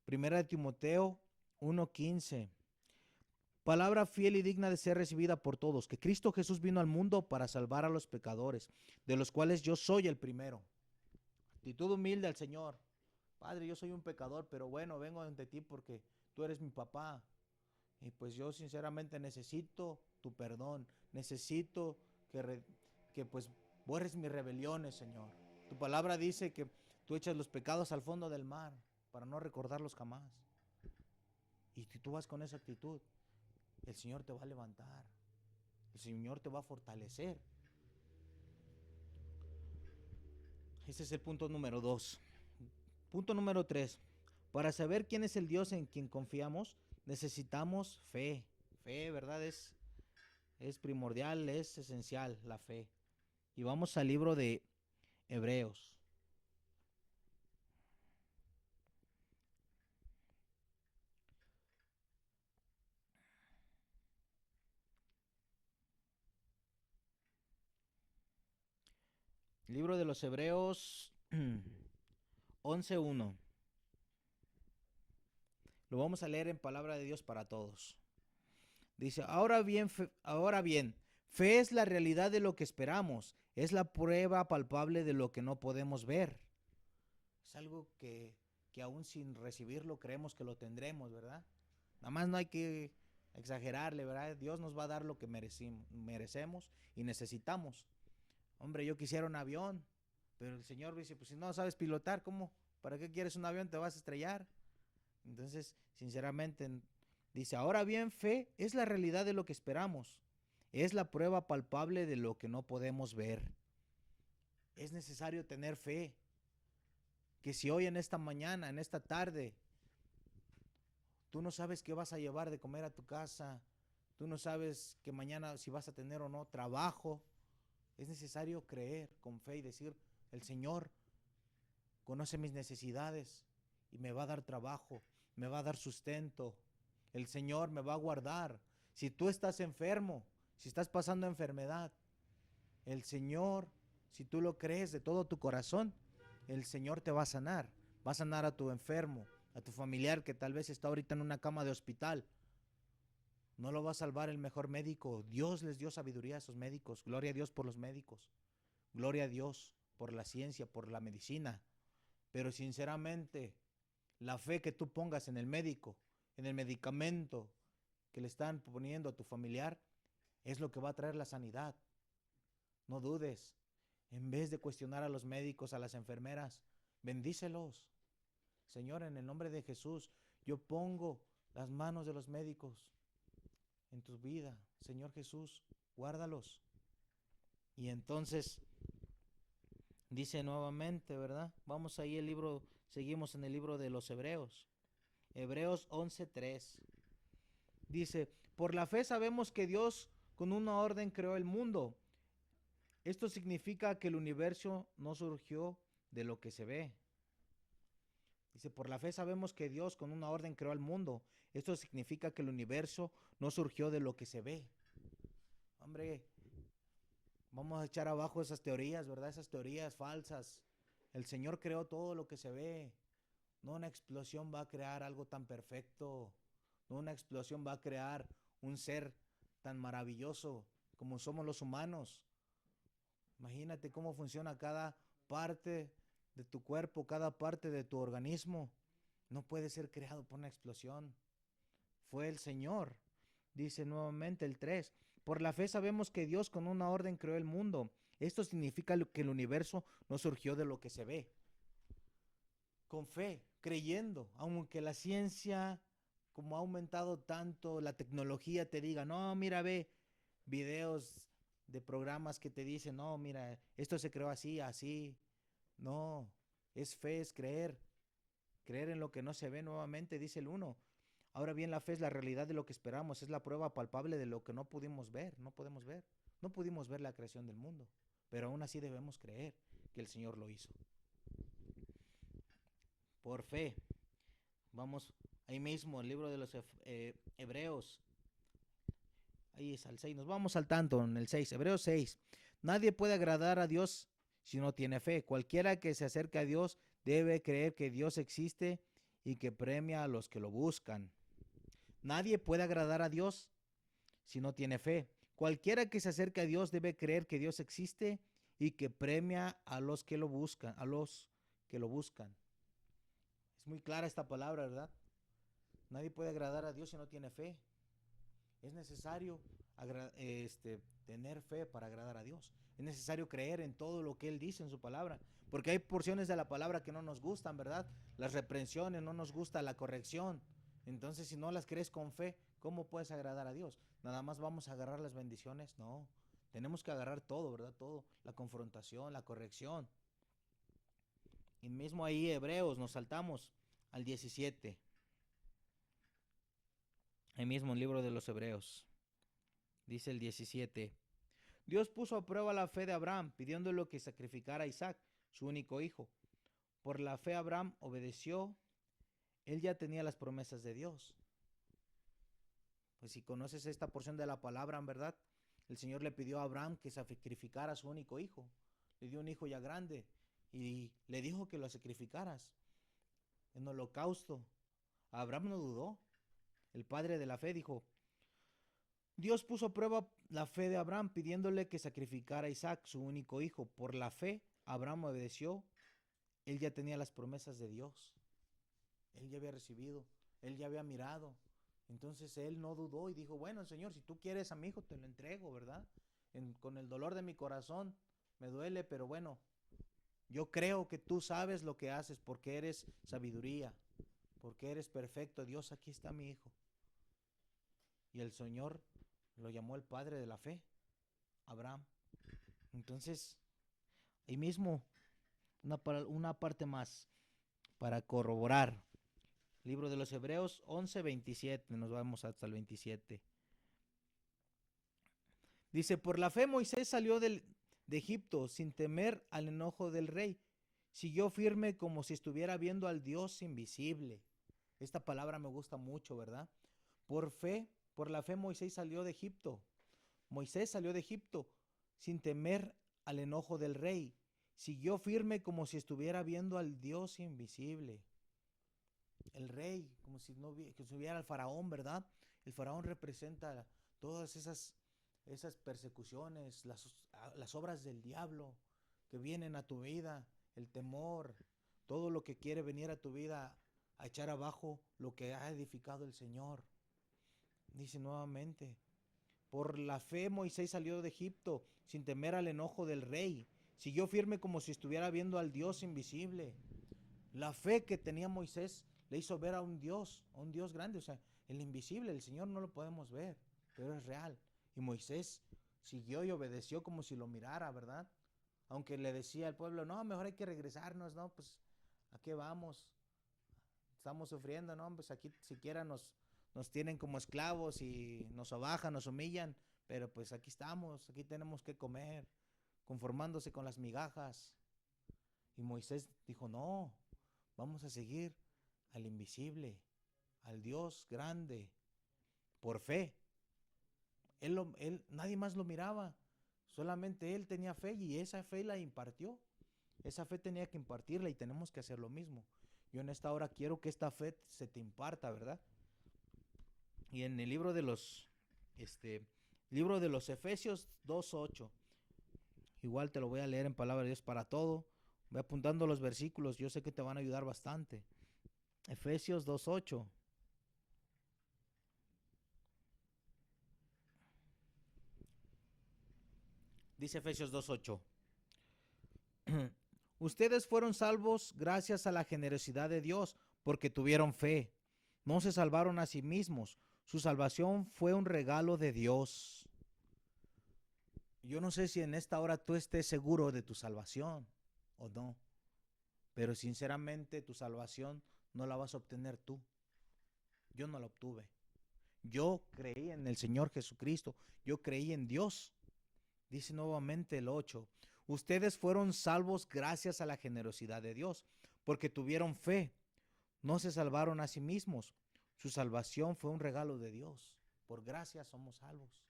Primera de Timoteo 1:15. palabra fiel y digna de ser recibida por todos, que Cristo Jesús vino al mundo para salvar a los pecadores, de los cuales yo soy el primero. Actitud humilde al Señor. Padre, yo soy un pecador, pero bueno, vengo ante ti porque tú eres mi papá. Y pues yo sinceramente necesito tu perdón. Necesito que pues borres mis rebeliones, Señor. Tu palabra dice que tú echas los pecados al fondo del mar para no recordarlos jamás. Y si tú vas con esa actitud, el Señor te va a levantar. El Señor te va a fortalecer. Ese es el punto número 2. Punto número 3. Para saber quién es el Dios en quien confiamos, necesitamos fe. Fe, ¿verdad? Es primordial, es esencial la fe. Y vamos al libro de Hebreos. Libro de los Hebreos 11:1. Lo vamos a leer en palabra de Dios para todos. Dice, ahora bien, fe es la realidad de lo que esperamos, es la prueba palpable de lo que no podemos ver. Es algo que aún sin recibirlo creemos que lo tendremos, ¿verdad? Nada más no hay que exagerarle, ¿verdad? Dios nos va a dar lo que merecemos y necesitamos. Hombre, yo quisiera un avión, pero el Señor dice, pues si no sabes pilotar, ¿cómo? ¿Para qué quieres un avión? Te vas a estrellar. Entonces, sinceramente, dice, ahora bien, fe es la realidad de lo que esperamos. Es la prueba palpable de lo que no podemos ver. Es necesario tener fe. Que si hoy en esta mañana, en esta tarde, tú no sabes qué vas a llevar de comer a tu casa, tú no sabes que mañana si vas a tener o no trabajo, es necesario creer con fe y decir, el Señor conoce mis necesidades y me va a dar trabajo, me va a dar sustento, el Señor me va a guardar. Si tú estás enfermo, si estás pasando enfermedad, el Señor, si tú lo crees de todo tu corazón, el Señor te va a sanar a tu enfermo, a tu familiar que tal vez está ahorita en una cama de hospital. No lo va a salvar el mejor médico. Dios les dio sabiduría a esos médicos. Gloria a Dios por los médicos. Gloria a Dios por la ciencia, por la medicina. Pero sinceramente, la fe que tú pongas en el médico, en el medicamento que le están poniendo a tu familiar, es lo que va a traer la sanidad. No dudes. En vez de cuestionar a los médicos, a las enfermeras, bendícelos. Señor, en el nombre de Jesús, yo pongo las manos de los médicos en tu vida. Señor Jesús, guárdalos. Y entonces dice nuevamente, ¿verdad? Vamos ahí el libro, seguimos en el libro de los Hebreos. Hebreos 11:3. Dice, por la fe sabemos que Dios con una orden creó el mundo. Esto significa que el universo no surgió de lo que se ve. Dice, por la fe sabemos que Dios con una orden creó el mundo. Esto significa que el universo no surgió de lo que se ve. Hombre, vamos a echar abajo esas teorías, ¿verdad? Esas teorías falsas. El Señor creó todo lo que se ve. No una explosión va a crear algo tan perfecto. No una explosión va a crear un ser tan maravilloso como somos los humanos. Imagínate cómo funciona cada parte de tu cuerpo, cada parte de tu organismo. No puede ser creado por una explosión. Fue el Señor. Dice nuevamente el 3. Por la fe sabemos que Dios con una orden creó el mundo. Esto significa que el universo no surgió de lo que se ve. Con fe, creyendo, aunque la ciencia, como ha aumentado tanto, la tecnología te diga, no, mira, ve videos de programas que te dicen, no, mira, esto se creó así, así. No, es fe, es creer. Creer en lo que no se ve nuevamente, dice el 1. Ahora bien, la fe es la realidad de lo que esperamos, es la prueba palpable de lo que no pudimos ver, no podemos ver. No pudimos ver la creación del mundo, pero aún así debemos creer que el Señor lo hizo. Por fe. Vamos ahí mismo, el libro de los Hebreos. Ahí es al 6. Nos vamos saltando en el 6. Hebreos 6. Nadie puede agradar a Dios si no tiene fe. Cualquiera que se acerque a Dios debe creer que Dios existe y que premia a los que lo buscan. Nadie puede agradar a Dios si no tiene fe. Cualquiera que se acerque a Dios debe creer que Dios existe y que premia a los que lo buscan, a los que lo buscan. Es muy clara esta palabra, ¿verdad? Nadie puede agradar a Dios si no tiene fe. Es necesario tener fe para agradar a Dios. Es necesario creer en todo lo que Él dice en su palabra. Porque hay porciones de la palabra que no nos gustan, ¿verdad? Las reprensiones, no nos gusta la corrección. Entonces, si no las crees con fe, ¿cómo puedes agradar a Dios? Nada más vamos a agarrar las bendiciones. No, tenemos que agarrar todo, ¿verdad? Todo. La confrontación, la corrección. Y mismo ahí Hebreos, nos saltamos al 17. Ahí mismo el libro de los Hebreos. Dice el 17. Dios puso a prueba la fe de Abraham, pidiéndole que sacrificara a Isaac, su único hijo. Por la fe Abraham obedeció. Él ya tenía las promesas de Dios. Pues si conoces esta porción de la palabra, en verdad, el Señor le pidió a Abraham que sacrificara a su único hijo. Le dio un hijo ya grande y le dijo que lo sacrificaras en holocausto. Abraham no dudó. El padre de la fe dijo, Dios puso a prueba la fe de Abraham pidiéndole que sacrificara a Isaac, su único hijo. Por la fe, Abraham obedeció. Él ya tenía las promesas de Dios. Él ya había recibido. Él ya había mirado. Entonces él no dudó y dijo, bueno, Señor, si tú quieres a mi hijo, te lo entrego, ¿verdad? Con el dolor de mi corazón, me duele, pero bueno, yo creo que tú sabes lo que haces porque eres sabiduría, porque eres perfecto. Dios, aquí está mi hijo. Y el Señor lo llamó el padre de la fe, Abraham. Entonces, ahí mismo, una parte más para corroborar. Libro de los Hebreos 11:27, nos vamos hasta el 27. Dice, por la fe Moisés salió de Egipto sin temer al enojo del rey. Siguió firme como si estuviera viendo al Dios invisible. Esta palabra me gusta mucho, ¿verdad? Por la fe Moisés salió de Egipto. Moisés salió de Egipto sin temer al enojo del rey. Siguió firme como si estuviera viendo al Dios invisible. El rey, como si no que estuviera el faraón, ¿verdad? El faraón representa todas esas persecuciones, las obras del diablo que vienen a tu vida, el temor, todo lo que quiere venir a tu vida a echar abajo lo que ha edificado el Señor. Dice nuevamente, por la fe Moisés salió de Egipto sin temer al enojo del rey. Siguió firme como si estuviera viendo al Dios invisible. La fe que tenía Moisés le hizo ver a un Dios grande. O sea, el invisible, el Señor no lo podemos ver, pero es real. Y Moisés siguió y obedeció como si lo mirara, ¿verdad? Aunque le decía al pueblo, no, mejor hay que regresarnos, ¿no? Pues, ¿a qué vamos? Estamos sufriendo, ¿no? Pues aquí siquiera nos tienen como esclavos y nos abajan, nos humillan, pero pues aquí estamos, aquí tenemos que comer, conformándose con las migajas. Y Moisés dijo, no, vamos a seguir al invisible, al Dios grande, por fe. Nadie más lo miraba, solamente él tenía fe y esa fe la impartió. Esa fe tenía que impartirla y tenemos que hacer lo mismo. Yo en esta hora quiero que esta fe se te imparta, ¿verdad? Y en el libro de los Efesios 2:8, igual te lo voy a leer en palabra de Dios para todo. Voy apuntando los versículos, yo sé que te van a ayudar bastante. Efesios 2:8. Dice Efesios 2:8. Ustedes fueron salvos gracias a la generosidad de Dios porque tuvieron fe. No se salvaron a sí mismos. Su salvación fue un regalo de Dios. Yo no sé si en esta hora tú estés seguro de tu salvación o no, pero sinceramente tu salvación no la vas a obtener tú. Yo no la obtuve. Yo creí en el Señor Jesucristo. Yo creí en Dios. Dice nuevamente el 8. Ustedes fueron salvos gracias a la generosidad de Dios, porque tuvieron fe. No se salvaron a sí mismos. Su salvación fue un regalo de Dios. Por gracia somos salvos.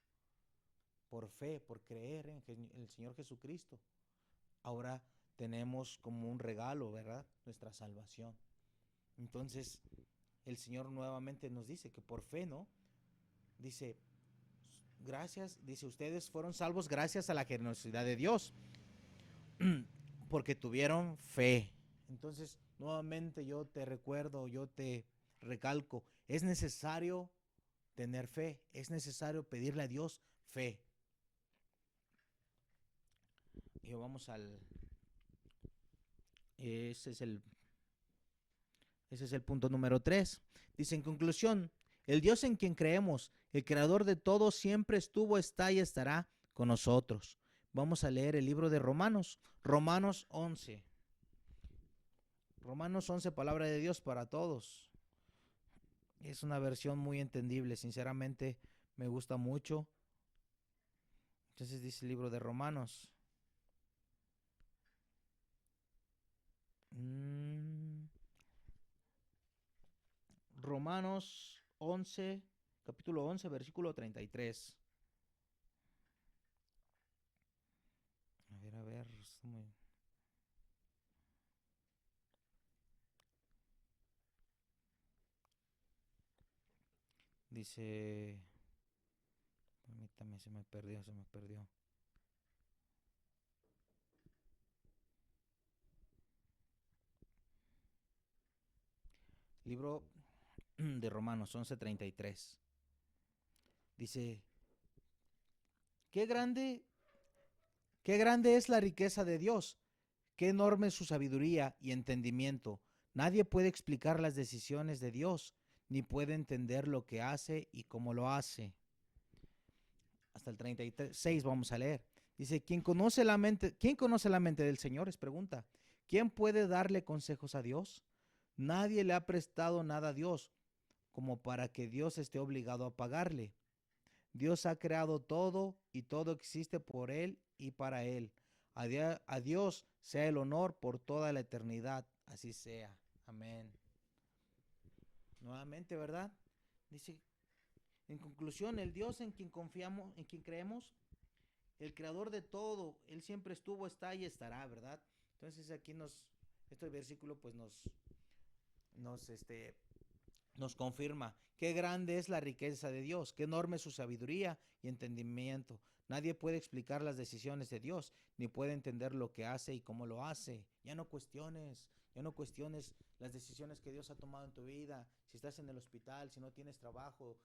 Por fe, por creer en el Señor Jesucristo. Ahora tenemos como un regalo, ¿verdad? Nuestra salvación. Entonces, el Señor nuevamente nos dice que por fe, ¿no? Dice, gracias, dice, ustedes fueron salvos gracias a la generosidad de Dios, porque tuvieron fe. Entonces, nuevamente yo te recuerdo, yo te recalco, es necesario tener fe, es necesario pedirle a Dios fe. Y vamos al, ese es el, ese es el punto número 3. Dice en conclusión, el Dios en quien creemos, el creador de todo, siempre estuvo, está y estará con nosotros. Vamos a leer el libro de Romanos, Romanos 11. Romanos 11, palabra de Dios para todos. Es una versión muy entendible, sinceramente me gusta mucho. Entonces dice el libro de Romanos. Romanos 11, capítulo 11, versículo 33. A ver, dice, permítame, se me perdió. Libro de Romanos 11:33. Dice, qué grande, qué grande es la riqueza de Dios, qué enorme es su sabiduría y entendimiento. Nadie puede explicar las decisiones de Dios, ni puede entender lo que hace y cómo lo hace. Hasta el 36 vamos a leer. Dice, ¿quién conoce la mente del Señor? Es pregunta. ¿Quién puede darle consejos a Dios? Nadie le ha prestado nada a Dios, como para que Dios esté obligado a pagarle. Dios ha creado todo y todo existe por Él y para Él. A Dios sea el honor por toda la eternidad. Así sea. Amén. Nuevamente, ¿verdad? Dice, en conclusión, el Dios en quien confiamos, en quien creemos, el creador de todo, Él siempre estuvo, está y estará, ¿verdad? Entonces aquí este versículo pues nos, este, nos confirma qué grande es la riqueza de Dios, qué enorme es su sabiduría y entendimiento. Nadie puede explicar las decisiones de Dios, ni puede entender lo que hace y cómo lo hace. Ya no cuestiones las decisiones que Dios ha tomado en tu vida. Si estás en el hospital, si no tienes trabajo,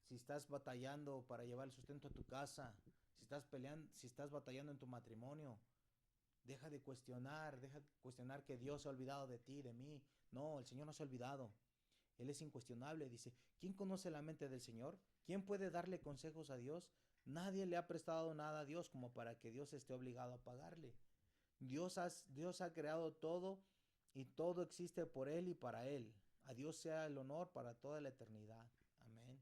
si estás batallando para llevar el sustento a tu casa, si estás peleando, si estás batallando en tu matrimonio, deja de cuestionar que Dios se ha olvidado de ti, de mí. No, el Señor no se ha olvidado. Él es incuestionable. Dice, ¿quién conoce la mente del Señor? ¿Quién puede darle consejos a Dios? Nadie le ha prestado nada a Dios como para que Dios esté obligado a pagarle. Dios ha creado todo y todo existe por Él y para Él. A Dios sea el honor para toda la eternidad. Amén.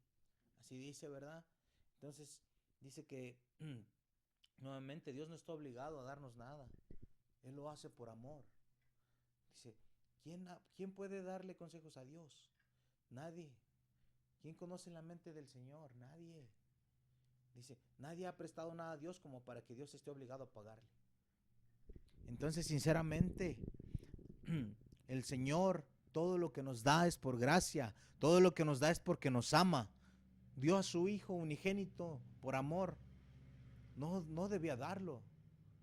Así dice, ¿verdad? Entonces, dice que nuevamente Dios no está obligado a darnos nada. Él lo hace por amor. Dice, ¿quién puede darle consejos a Dios? Nadie. ¿Quién conoce la mente del Señor? Nadie. Dice, nadie ha prestado nada a Dios como para que Dios esté obligado a pagarle. Entonces, sinceramente, el Señor, todo lo que nos da es por gracia, todo lo que nos da es porque nos ama. Dio a su Hijo unigénito por amor. No debía darlo,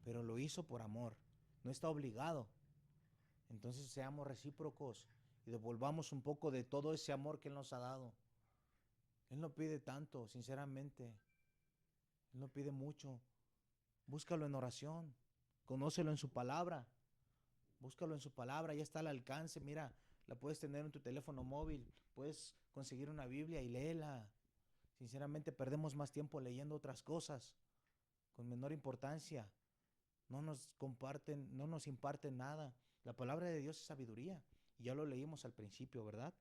pero lo hizo por amor. No está obligado. Entonces seamos recíprocos y devolvamos un poco de todo ese amor que Él nos ha dado. Él no pide tanto, sinceramente. Él no pide mucho. Búscalo en oración. Conócelo en su palabra. Búscalo en su palabra. Ya está al alcance. Mira, la puedes tener en tu teléfono móvil. Puedes conseguir una Biblia y léela. Sinceramente perdemos más tiempo leyendo otras cosas con menor importancia. No nos imparten nada. La palabra de Dios es sabiduría. Y ya lo leímos al principio, ¿verdad?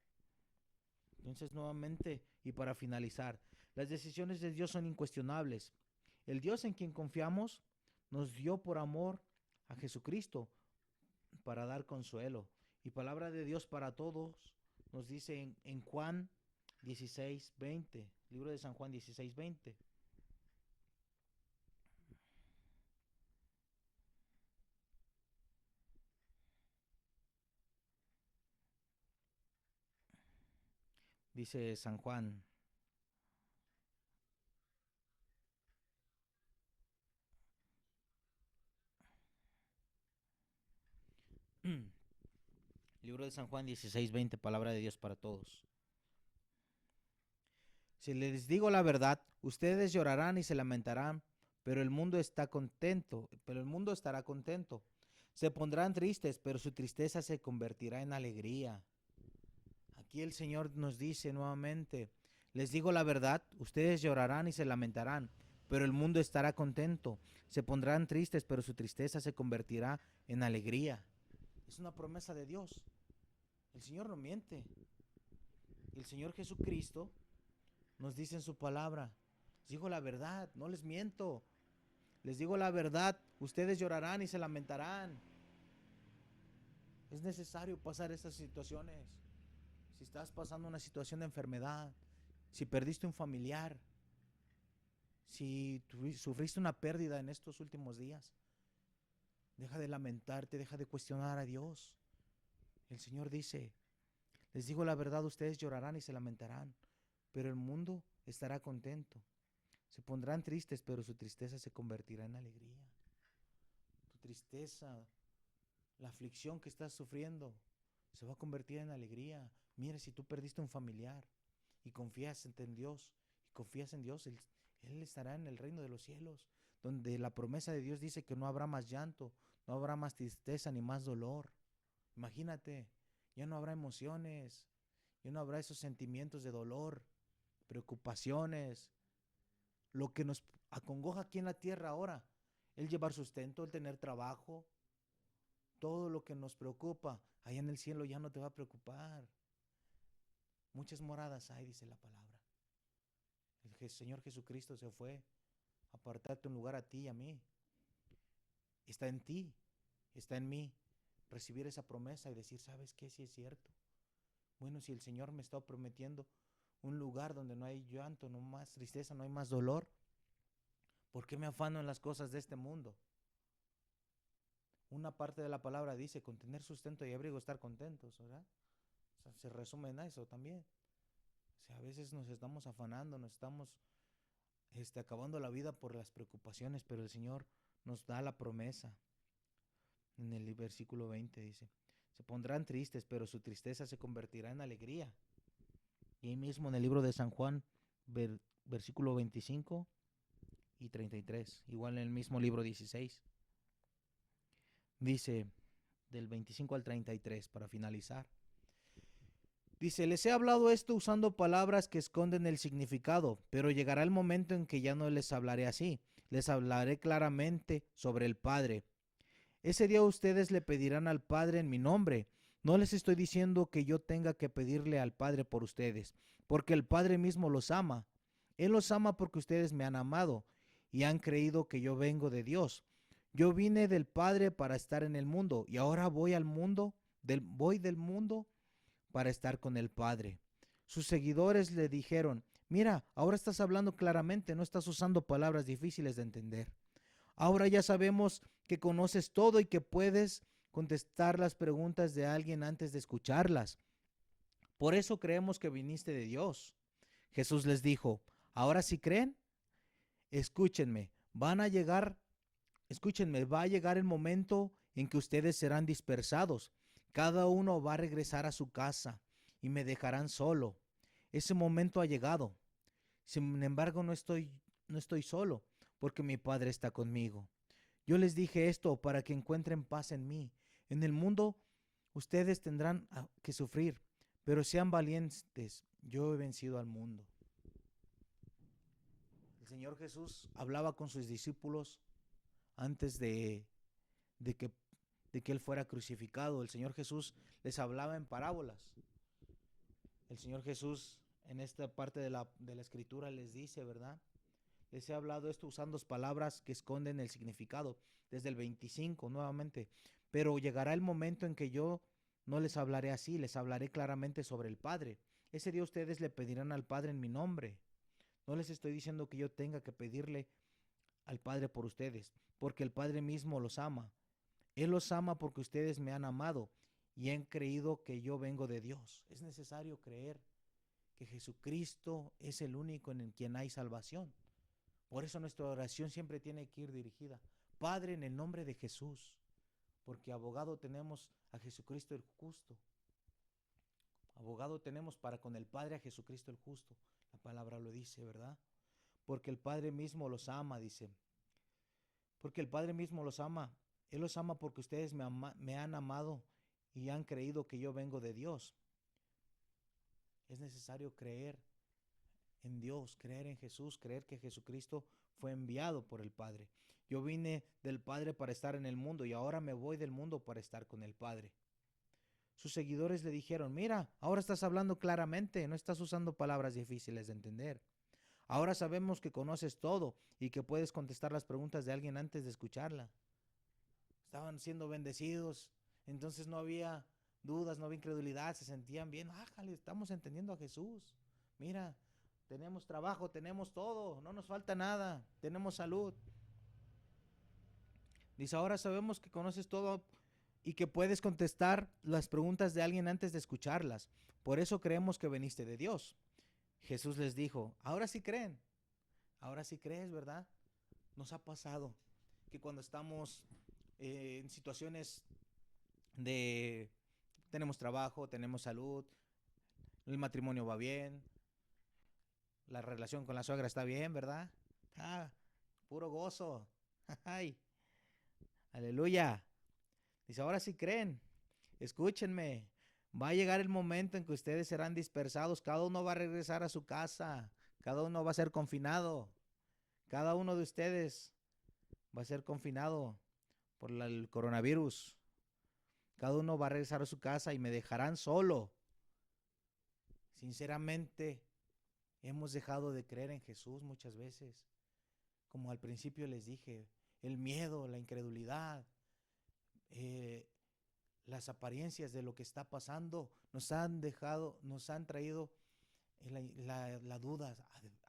Entonces, nuevamente, y para finalizar, las decisiones de Dios son incuestionables. El Dios en quien confiamos nos dio por amor a Jesucristo para dar consuelo. Y palabra de Dios para todos nos dice en Juan 16:20, libro de San Juan 16:20. Dice San Juan, Libro de San Juan 16:20, palabra de Dios para todos. Si les digo la verdad, ustedes llorarán y se lamentarán, pero el mundo está contento, pero el mundo estará contento. Se pondrán tristes, pero su tristeza se convertirá en alegría. Aquí el Señor nos dice nuevamente, les digo la verdad, ustedes llorarán y se lamentarán, pero el mundo estará contento. Se pondrán tristes, pero su tristeza se convertirá en alegría. Es una promesa de Dios. El Señor no miente. El Señor Jesucristo nos dice en su palabra, les digo la verdad, no les miento. Les digo la verdad, ustedes llorarán y se lamentarán. Es necesario pasar estas situaciones. Si estás pasando una situación de enfermedad, si perdiste un familiar, si sufriste una pérdida en estos últimos días, deja de lamentarte, deja de cuestionar a Dios. El Señor dice, les digo la verdad, ustedes llorarán y se lamentarán, pero el mundo estará contento. Se pondrán tristes, pero su tristeza se convertirá en alegría. Tu tristeza, la aflicción que estás sufriendo, se va a convertir en alegría. Mira, si tú perdiste un familiar y confías en Dios, Él estará en el reino de los cielos, donde la promesa de Dios dice que no habrá más llanto, no habrá más tristeza ni más dolor. Imagínate, ya no habrá emociones, ya no habrá esos sentimientos de dolor, preocupaciones, lo que nos acongoja aquí en la tierra ahora, el llevar sustento, el tener trabajo, todo lo que nos preocupa, allá en el cielo ya no te va a preocupar. Muchas moradas hay, dice la palabra. El Señor Jesucristo se fue a apartarte un lugar a ti y a mí. Está en ti, está en mí, recibir esa promesa y decir, ¿sabes qué? Sí es cierto. Bueno, si el Señor me está prometiendo un lugar donde no hay llanto, no más tristeza, no hay más dolor, ¿por qué me afano en las cosas de este mundo? Una parte de la palabra dice, con tener sustento y abrigo estar contentos, ¿verdad? O sea, se resume en eso también. O sea, a veces nos estamos afanando, nos estamos acabando la vida por las preocupaciones, pero el Señor nos da la promesa. En el versículo 20 dice, se pondrán tristes, pero su tristeza se convertirá en alegría. Y ahí mismo en el libro de San Juan, versículo 25 y 33, igual en el mismo libro 16, dice del 25 al 33 para finalizar. Dice, les he hablado esto usando palabras que esconden el significado, pero llegará el momento en que ya no les hablaré así. Les hablaré claramente sobre el Padre. Ese día ustedes le pedirán al Padre en mi nombre. No les estoy diciendo que yo tenga que pedirle al Padre por ustedes, porque el Padre mismo los ama. Él los ama porque ustedes me han amado y han creído que yo vengo de Dios. Yo vine del Padre para estar en el mundo y ahora voy al mundo, voy del mundo para estar con el Padre. Sus seguidores le dijeron, mira, ahora estás hablando claramente, no estás usando palabras difíciles de entender. Ahora ya sabemos que conoces todo y que puedes contestar las preguntas de alguien antes de escucharlas. Por eso creemos que viniste de Dios. Jesús les dijo, ahora si creen, escúchenme, escúchenme, va a llegar el momento en que ustedes serán dispersados. Cada uno va a regresar a su casa y me dejarán solo. Ese momento ha llegado. Sin embargo, no estoy solo, porque mi Padre está conmigo. Yo les dije esto para que encuentren paz en mí. En el mundo ustedes tendrán que sufrir, pero sean valientes. Yo he vencido al mundo. El Señor Jesús hablaba con sus discípulos antes de que, de que Él fuera crucificado. El Señor Jesús les hablaba en parábolas. El Señor Jesús en esta parte de la escritura les dice, ¿verdad? Les he hablado esto usando palabras que esconden el significado, desde el 25 nuevamente. Pero llegará el momento en que yo no les hablaré así, les hablaré claramente sobre el Padre. Ese día ustedes le pedirán al Padre en mi nombre. No les estoy diciendo que yo tenga que pedirle al Padre por ustedes, porque el Padre mismo los ama. Él los ama porque ustedes me han amado y han creído que yo vengo de Dios. Es necesario creer que Jesucristo es el único en quien hay salvación. Por eso nuestra oración siempre tiene que ir dirigida, Padre, en el nombre de Jesús, porque abogado tenemos a Jesucristo el justo. abogado tenemos para con el Padre, a Jesucristo el justo. La palabra lo dice, ¿verdad? Porque el Padre mismo los ama, dice. Porque el Padre mismo los ama. Él los ama porque ustedes me han amado y han creído que yo vengo de Dios. Es necesario creer en Dios, creer en Jesús, creer que Jesucristo fue enviado por el Padre. Yo vine del Padre para estar en el mundo y ahora me voy del mundo para estar con el Padre. Sus seguidores le dijeron, mira, ahora estás hablando claramente, no estás usando palabras difíciles de entender. Ahora sabemos que conoces todo y que puedes contestar las preguntas de alguien antes de escucharla. Estaban siendo bendecidos, entonces no había dudas, no había incredulidad, se sentían bien. Ájale, estamos entendiendo a Jesús. Mira, tenemos trabajo, tenemos todo, no nos falta nada, tenemos salud. Dice, ahora sabemos que conoces todo y que puedes contestar las preguntas de alguien antes de escucharlas. Por eso creemos que veniste de Dios. Jesús les dijo, ahora sí creen, ahora sí crees, ¿verdad? Nos ha pasado que cuando estamos en situaciones de tenemos trabajo, tenemos salud, el matrimonio va bien, la relación con la suegra está bien, ¿verdad? Ah, puro gozo. Ay, aleluya. Dice, ahora sí creen, escúchenme. Va a llegar el momento en que ustedes serán dispersados, cada uno va a regresar a su casa, cada uno va a ser confinado, cada uno de ustedes va a ser confinado por el coronavirus. Cada uno va a regresar a su casa y me dejarán solo. Sinceramente, hemos dejado de creer en Jesús muchas veces. Como al principio les dije, el miedo, la incredulidad, eh, las apariencias de lo que está pasando nos han traído la duda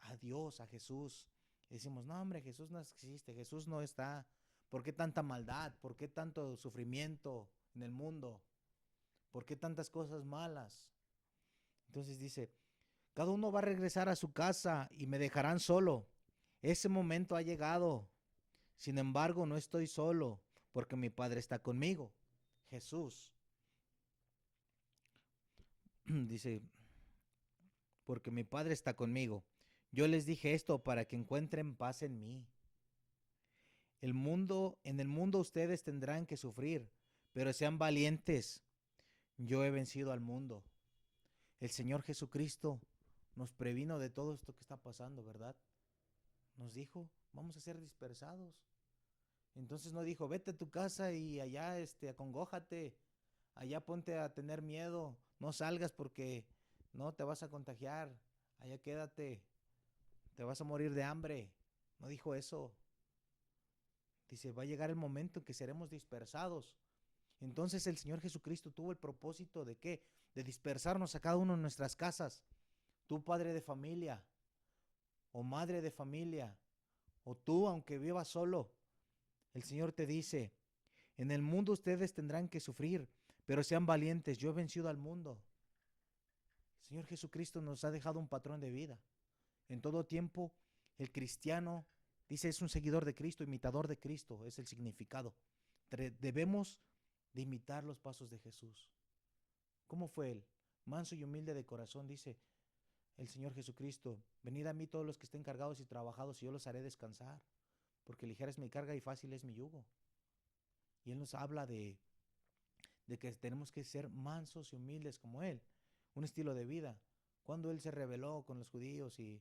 a Dios, a Jesús. Y decimos, no hombre, Jesús no existe, Jesús no está. ¿Por qué tanta maldad? ¿Por qué tanto sufrimiento en el mundo? ¿Por qué tantas cosas malas? Entonces dice, cada uno va a regresar a su casa y me dejarán solo. Ese momento ha llegado. Sin embargo, no estoy solo, porque mi Padre está conmigo. Jesús dice, porque mi Padre está conmigo. Yo les dije esto para que encuentren paz en mí. En el mundo ustedes tendrán que sufrir, pero sean valientes. Yo he vencido al mundo. El Señor Jesucristo nos previno de todo esto que está pasando, ¿verdad? Nos dijo, vamos a ser dispersados. Entonces no dijo, vete a tu casa y allá acongójate, allá ponte a tener miedo, no salgas porque no te vas a contagiar, allá quédate, te vas a morir de hambre. No dijo eso. Dice, va a llegar el momento en que seremos dispersados. Entonces el Señor Jesucristo tuvo el propósito de ¿qué? De dispersarnos a cada uno en nuestras casas. Tú, padre de familia, o madre de familia, o tú, aunque vivas solo, el Señor te dice, en el mundo ustedes tendrán que sufrir, pero sean valientes, yo he vencido al mundo. El Señor Jesucristo nos ha dejado un patrón de vida. En todo tiempo, el cristiano, dice, es un seguidor de Cristo, imitador de Cristo, es el significado. Debemos de imitar los pasos de Jesús. ¿Cómo fue él? Manso y humilde de corazón, dice el Señor Jesucristo, venid a mí todos los que estén cargados y trabajados y yo los haré descansar, porque ligera es mi carga y fácil es mi yugo. Y Él nos habla de que tenemos que ser mansos y humildes como Él, un estilo de vida. Cuando Él se rebeló con los judíos y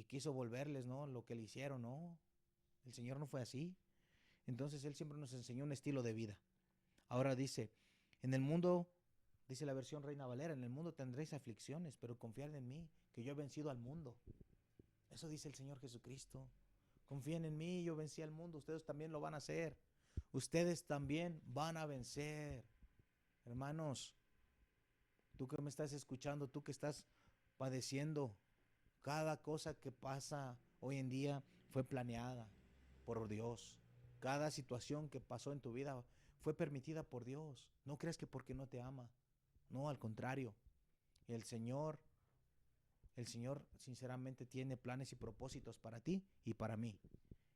quiso volverles, ¿no? Lo que le hicieron, ¿no? El Señor no fue así. Entonces Él siempre nos enseñó un estilo de vida. Ahora dice, en el mundo, dice la versión Reina Valera, en el mundo tendréis aflicciones, pero confiad en mí, que yo he vencido al mundo. Eso dice el Señor Jesucristo. Confíen en mí, yo vencí al mundo, ustedes también lo van a hacer. Ustedes también van a vencer. Hermanos, tú que me estás escuchando, tú que estás padeciendo, cada cosa que pasa hoy en día fue planeada por Dios. Cada situación que pasó en tu vida fue permitida por Dios. No creas que porque no te ama. No, al contrario. El Señor, el Señor sinceramente tiene planes y propósitos para ti y para mí.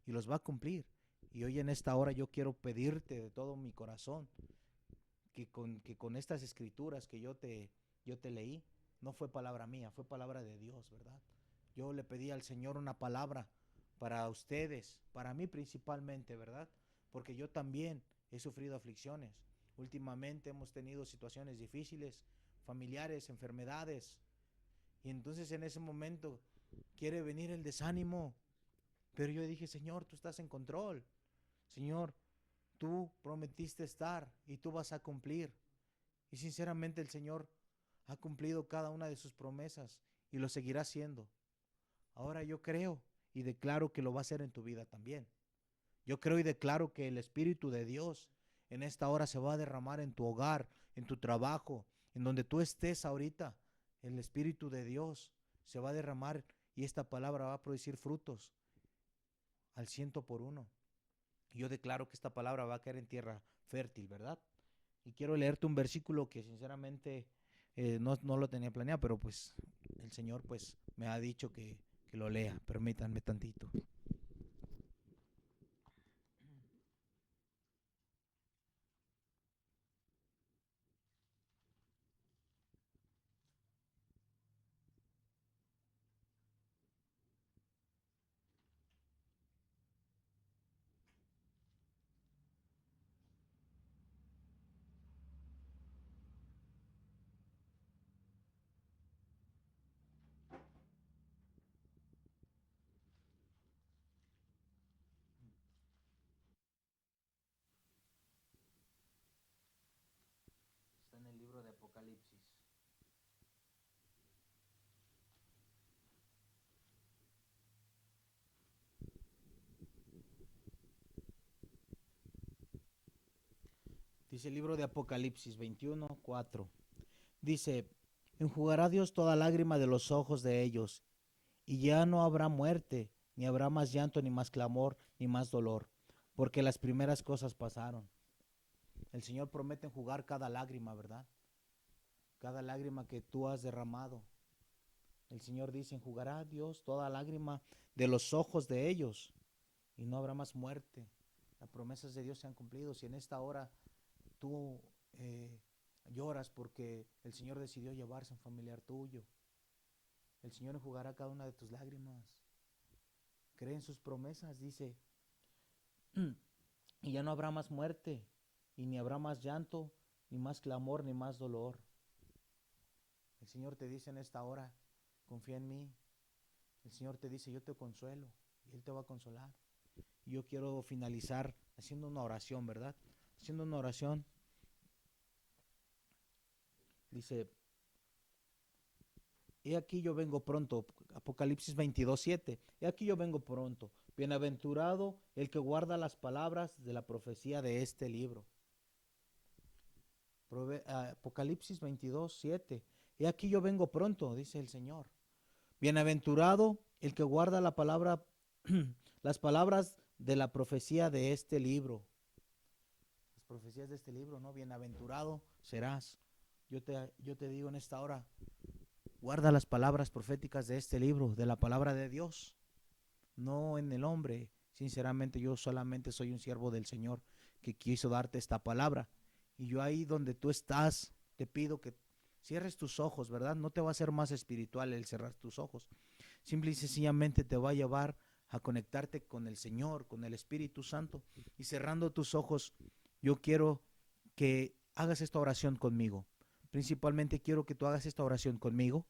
Y los va a cumplir. Y hoy en esta hora yo quiero pedirte de todo mi corazón que con estas escrituras que yo te yo te leí, no fue palabra mía, fue palabra de Dios, ¿verdad? Yo le pedí al Señor una palabra para ustedes, para mí principalmente, ¿verdad? Porque yo también he sufrido aflicciones. Últimamente hemos tenido situaciones difíciles, familiares, enfermedades. Y entonces en ese momento quiere venir el desánimo. Pero yo dije, Señor, tú estás en control. Señor, tú prometiste estar y tú vas a cumplir. Y sinceramente el Señor ha cumplido cada una de sus promesas y lo seguirá haciendo. Ahora yo creo y declaro que lo va a hacer en tu vida también. Yo creo y declaro que el Espíritu de Dios en esta hora se va a derramar en tu hogar, en tu trabajo, en donde tú estés ahorita. El Espíritu de Dios se va a derramar y esta palabra va a producir frutos al 100 por 1. Y yo declaro que esta palabra va a caer en tierra fértil, ¿verdad? Y quiero leerte un versículo que sinceramente no lo tenía planeado, pero pues el Señor pues me ha dicho que lo lea. Permítanme tantito. Está en el libro de Apocalipsis. Dice el libro de Apocalipsis 21:4. Dice, enjugará Dios toda lágrima de los ojos de ellos, y ya no habrá muerte, ni habrá más llanto, ni más clamor, ni más dolor, porque las primeras cosas pasaron. El Señor promete enjugar cada lágrima, ¿verdad? Cada lágrima que tú has derramado. El Señor dice, enjugará Dios toda lágrima de los ojos de ellos, y no habrá más muerte. Las promesas de Dios se han cumplido. Si en esta hora tú lloras porque el Señor decidió llevarse a un familiar tuyo, el Señor enjugará cada una de tus lágrimas. Cree en sus promesas, dice, y ya no habrá más muerte, y ni habrá más llanto, ni más clamor, ni más dolor. El Señor te dice en esta hora, confía en mí. El Señor te dice, yo te consuelo, y Él te va a consolar. Y yo quiero finalizar haciendo una oración, ¿verdad? Haciendo una oración. Dice, he aquí yo vengo pronto, Apocalipsis 22:7. He aquí yo vengo pronto. Bienaventurado el que guarda las palabras de la profecía de este libro. Apocalipsis 22:7. He aquí yo vengo pronto, dice el Señor. Bienaventurado el que guarda la palabra, las palabras de la profecía de este libro. Las profecías de este libro, ¿no? Bienaventurado serás. Yo te digo en esta hora, guarda las palabras proféticas de este libro, de la palabra de Dios, no en el hombre. Sinceramente, yo solamente soy un siervo del Señor que quiso darte esta palabra. Y yo ahí donde tú estás, te pido que cierres tus ojos, ¿verdad? No te va a hacer más espiritual el cerrar tus ojos. Simple y sencillamente te va a llevar a conectarte con el Señor, con el Espíritu Santo. Y cerrando tus ojos, yo quiero que hagas esta oración conmigo. Principalmente quiero que tú hagas esta oración conmigo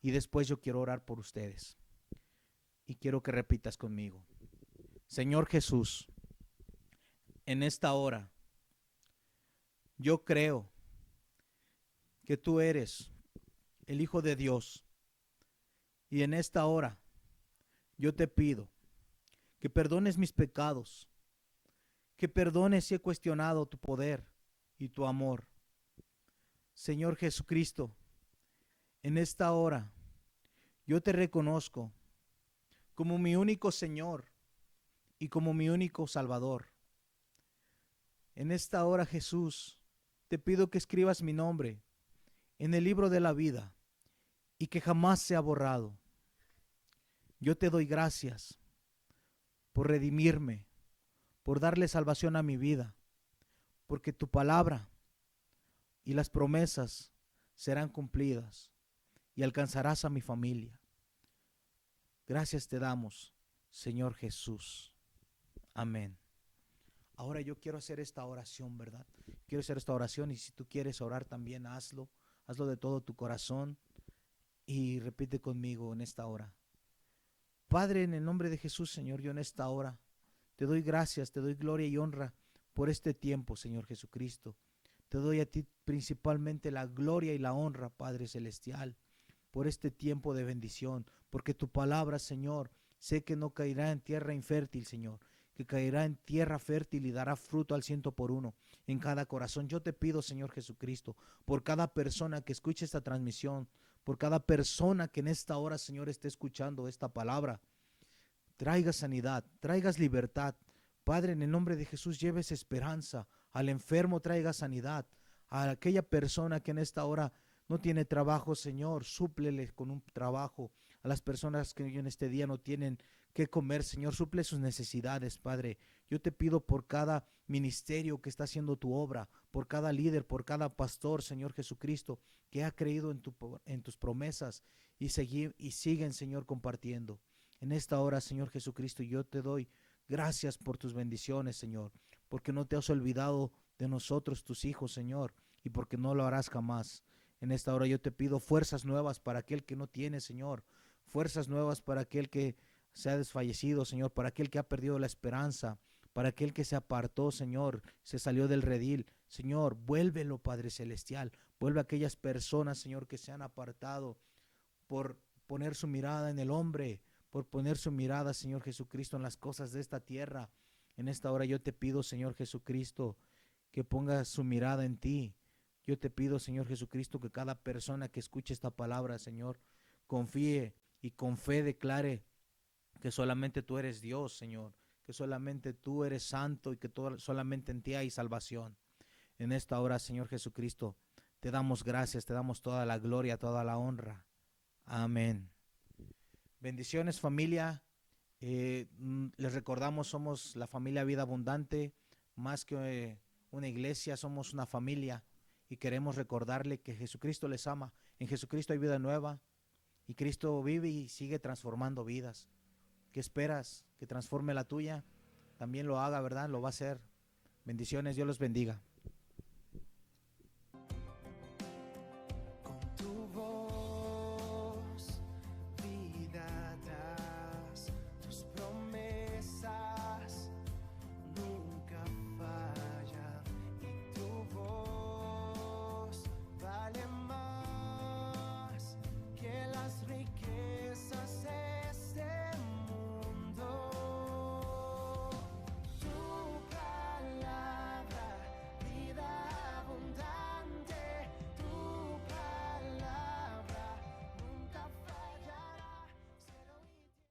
y después yo quiero orar por ustedes. Y quiero que repitas conmigo. Señor Jesús, en esta hora, yo creo que tú eres el Hijo de Dios. Y en esta hora, yo te pido que perdones mis pecados, que perdones si he cuestionado tu poder y tu amor. Señor Jesucristo, en esta hora, yo te reconozco como mi único Señor y como mi único Salvador. En esta hora, Jesús, te pido que escribas mi nombre en el libro de la vida y que jamás sea borrado. Yo te doy gracias por redimirme, por darle salvación a mi vida, porque tu palabra y las promesas serán cumplidas y alcanzarás a mi familia. Gracias te damos, Señor Jesús. Amén. Ahora yo quiero hacer esta oración, ¿verdad? Quiero hacer esta oración, y si tú quieres orar también, hazlo. Hazlo de todo tu corazón y repite conmigo en esta hora. Padre, en el nombre de Jesús, Señor, yo en esta hora te doy gracias, te doy gloria y honra por este tiempo, Señor Jesucristo. Te doy a ti principalmente la gloria y la honra, Padre Celestial, por este tiempo de bendición, porque tu palabra, Señor, sé que no caerá en tierra infértil, Señor, que caerá en tierra fértil y dará fruto al 100 por 1 en cada corazón. Yo te pido, Señor Jesucristo, por cada persona que escuche esta transmisión, por cada persona que en esta hora, Señor, esté escuchando esta palabra, traigas sanidad, traigas libertad. Padre, en el nombre de Jesús, lleves esperanza. Al enfermo traiga sanidad. A aquella persona que en esta hora no tiene trabajo, Señor, súplele con un trabajo. A las personas que en este día no tienen que comer, Señor, suple sus necesidades, Padre. Yo te pido por cada ministerio que está haciendo tu obra, por cada líder, por cada pastor, Señor Jesucristo, que ha creído en tus promesas y siguen, Señor, compartiendo. En esta hora, Señor Jesucristo, yo te doy gracias por tus bendiciones, Señor, porque no te has olvidado de nosotros, tus hijos, Señor, y porque no lo harás jamás. En esta hora yo te pido fuerzas nuevas para aquel que no tiene, Señor, fuerzas nuevas para aquel que se ha desfallecido, Señor, para aquel que ha perdido la esperanza, para aquel que se apartó, Señor, se salió del redil. Señor, vuélvelo, Padre Celestial, vuelve a aquellas personas, Señor, que se han apartado por poner su mirada en el hombre, por poner su mirada, Señor Jesucristo, en las cosas de esta tierra. En esta hora yo te pido, Señor Jesucristo, que ponga su mirada en ti. Yo te pido, Señor Jesucristo, que cada persona que escuche esta palabra, Señor, confíe y con fe declare que solamente tú eres Dios, Señor, que solamente tú eres santo y que solamente en ti hay salvación. En esta hora, Señor Jesucristo, te damos gracias, te damos toda la gloria, toda la honra. Amén. Bendiciones, familia. Les recordamos, somos la familia Vida Abundante. Más que una iglesia, somos una familia. Y queremos recordarle que Jesucristo les ama. En Jesucristo hay vida nueva. Y Cristo vive y sigue transformando vidas. ¿Qué esperas? Que transforme la tuya. También lo haga, ¿verdad? Lo va a hacer. Bendiciones, Dios los bendiga.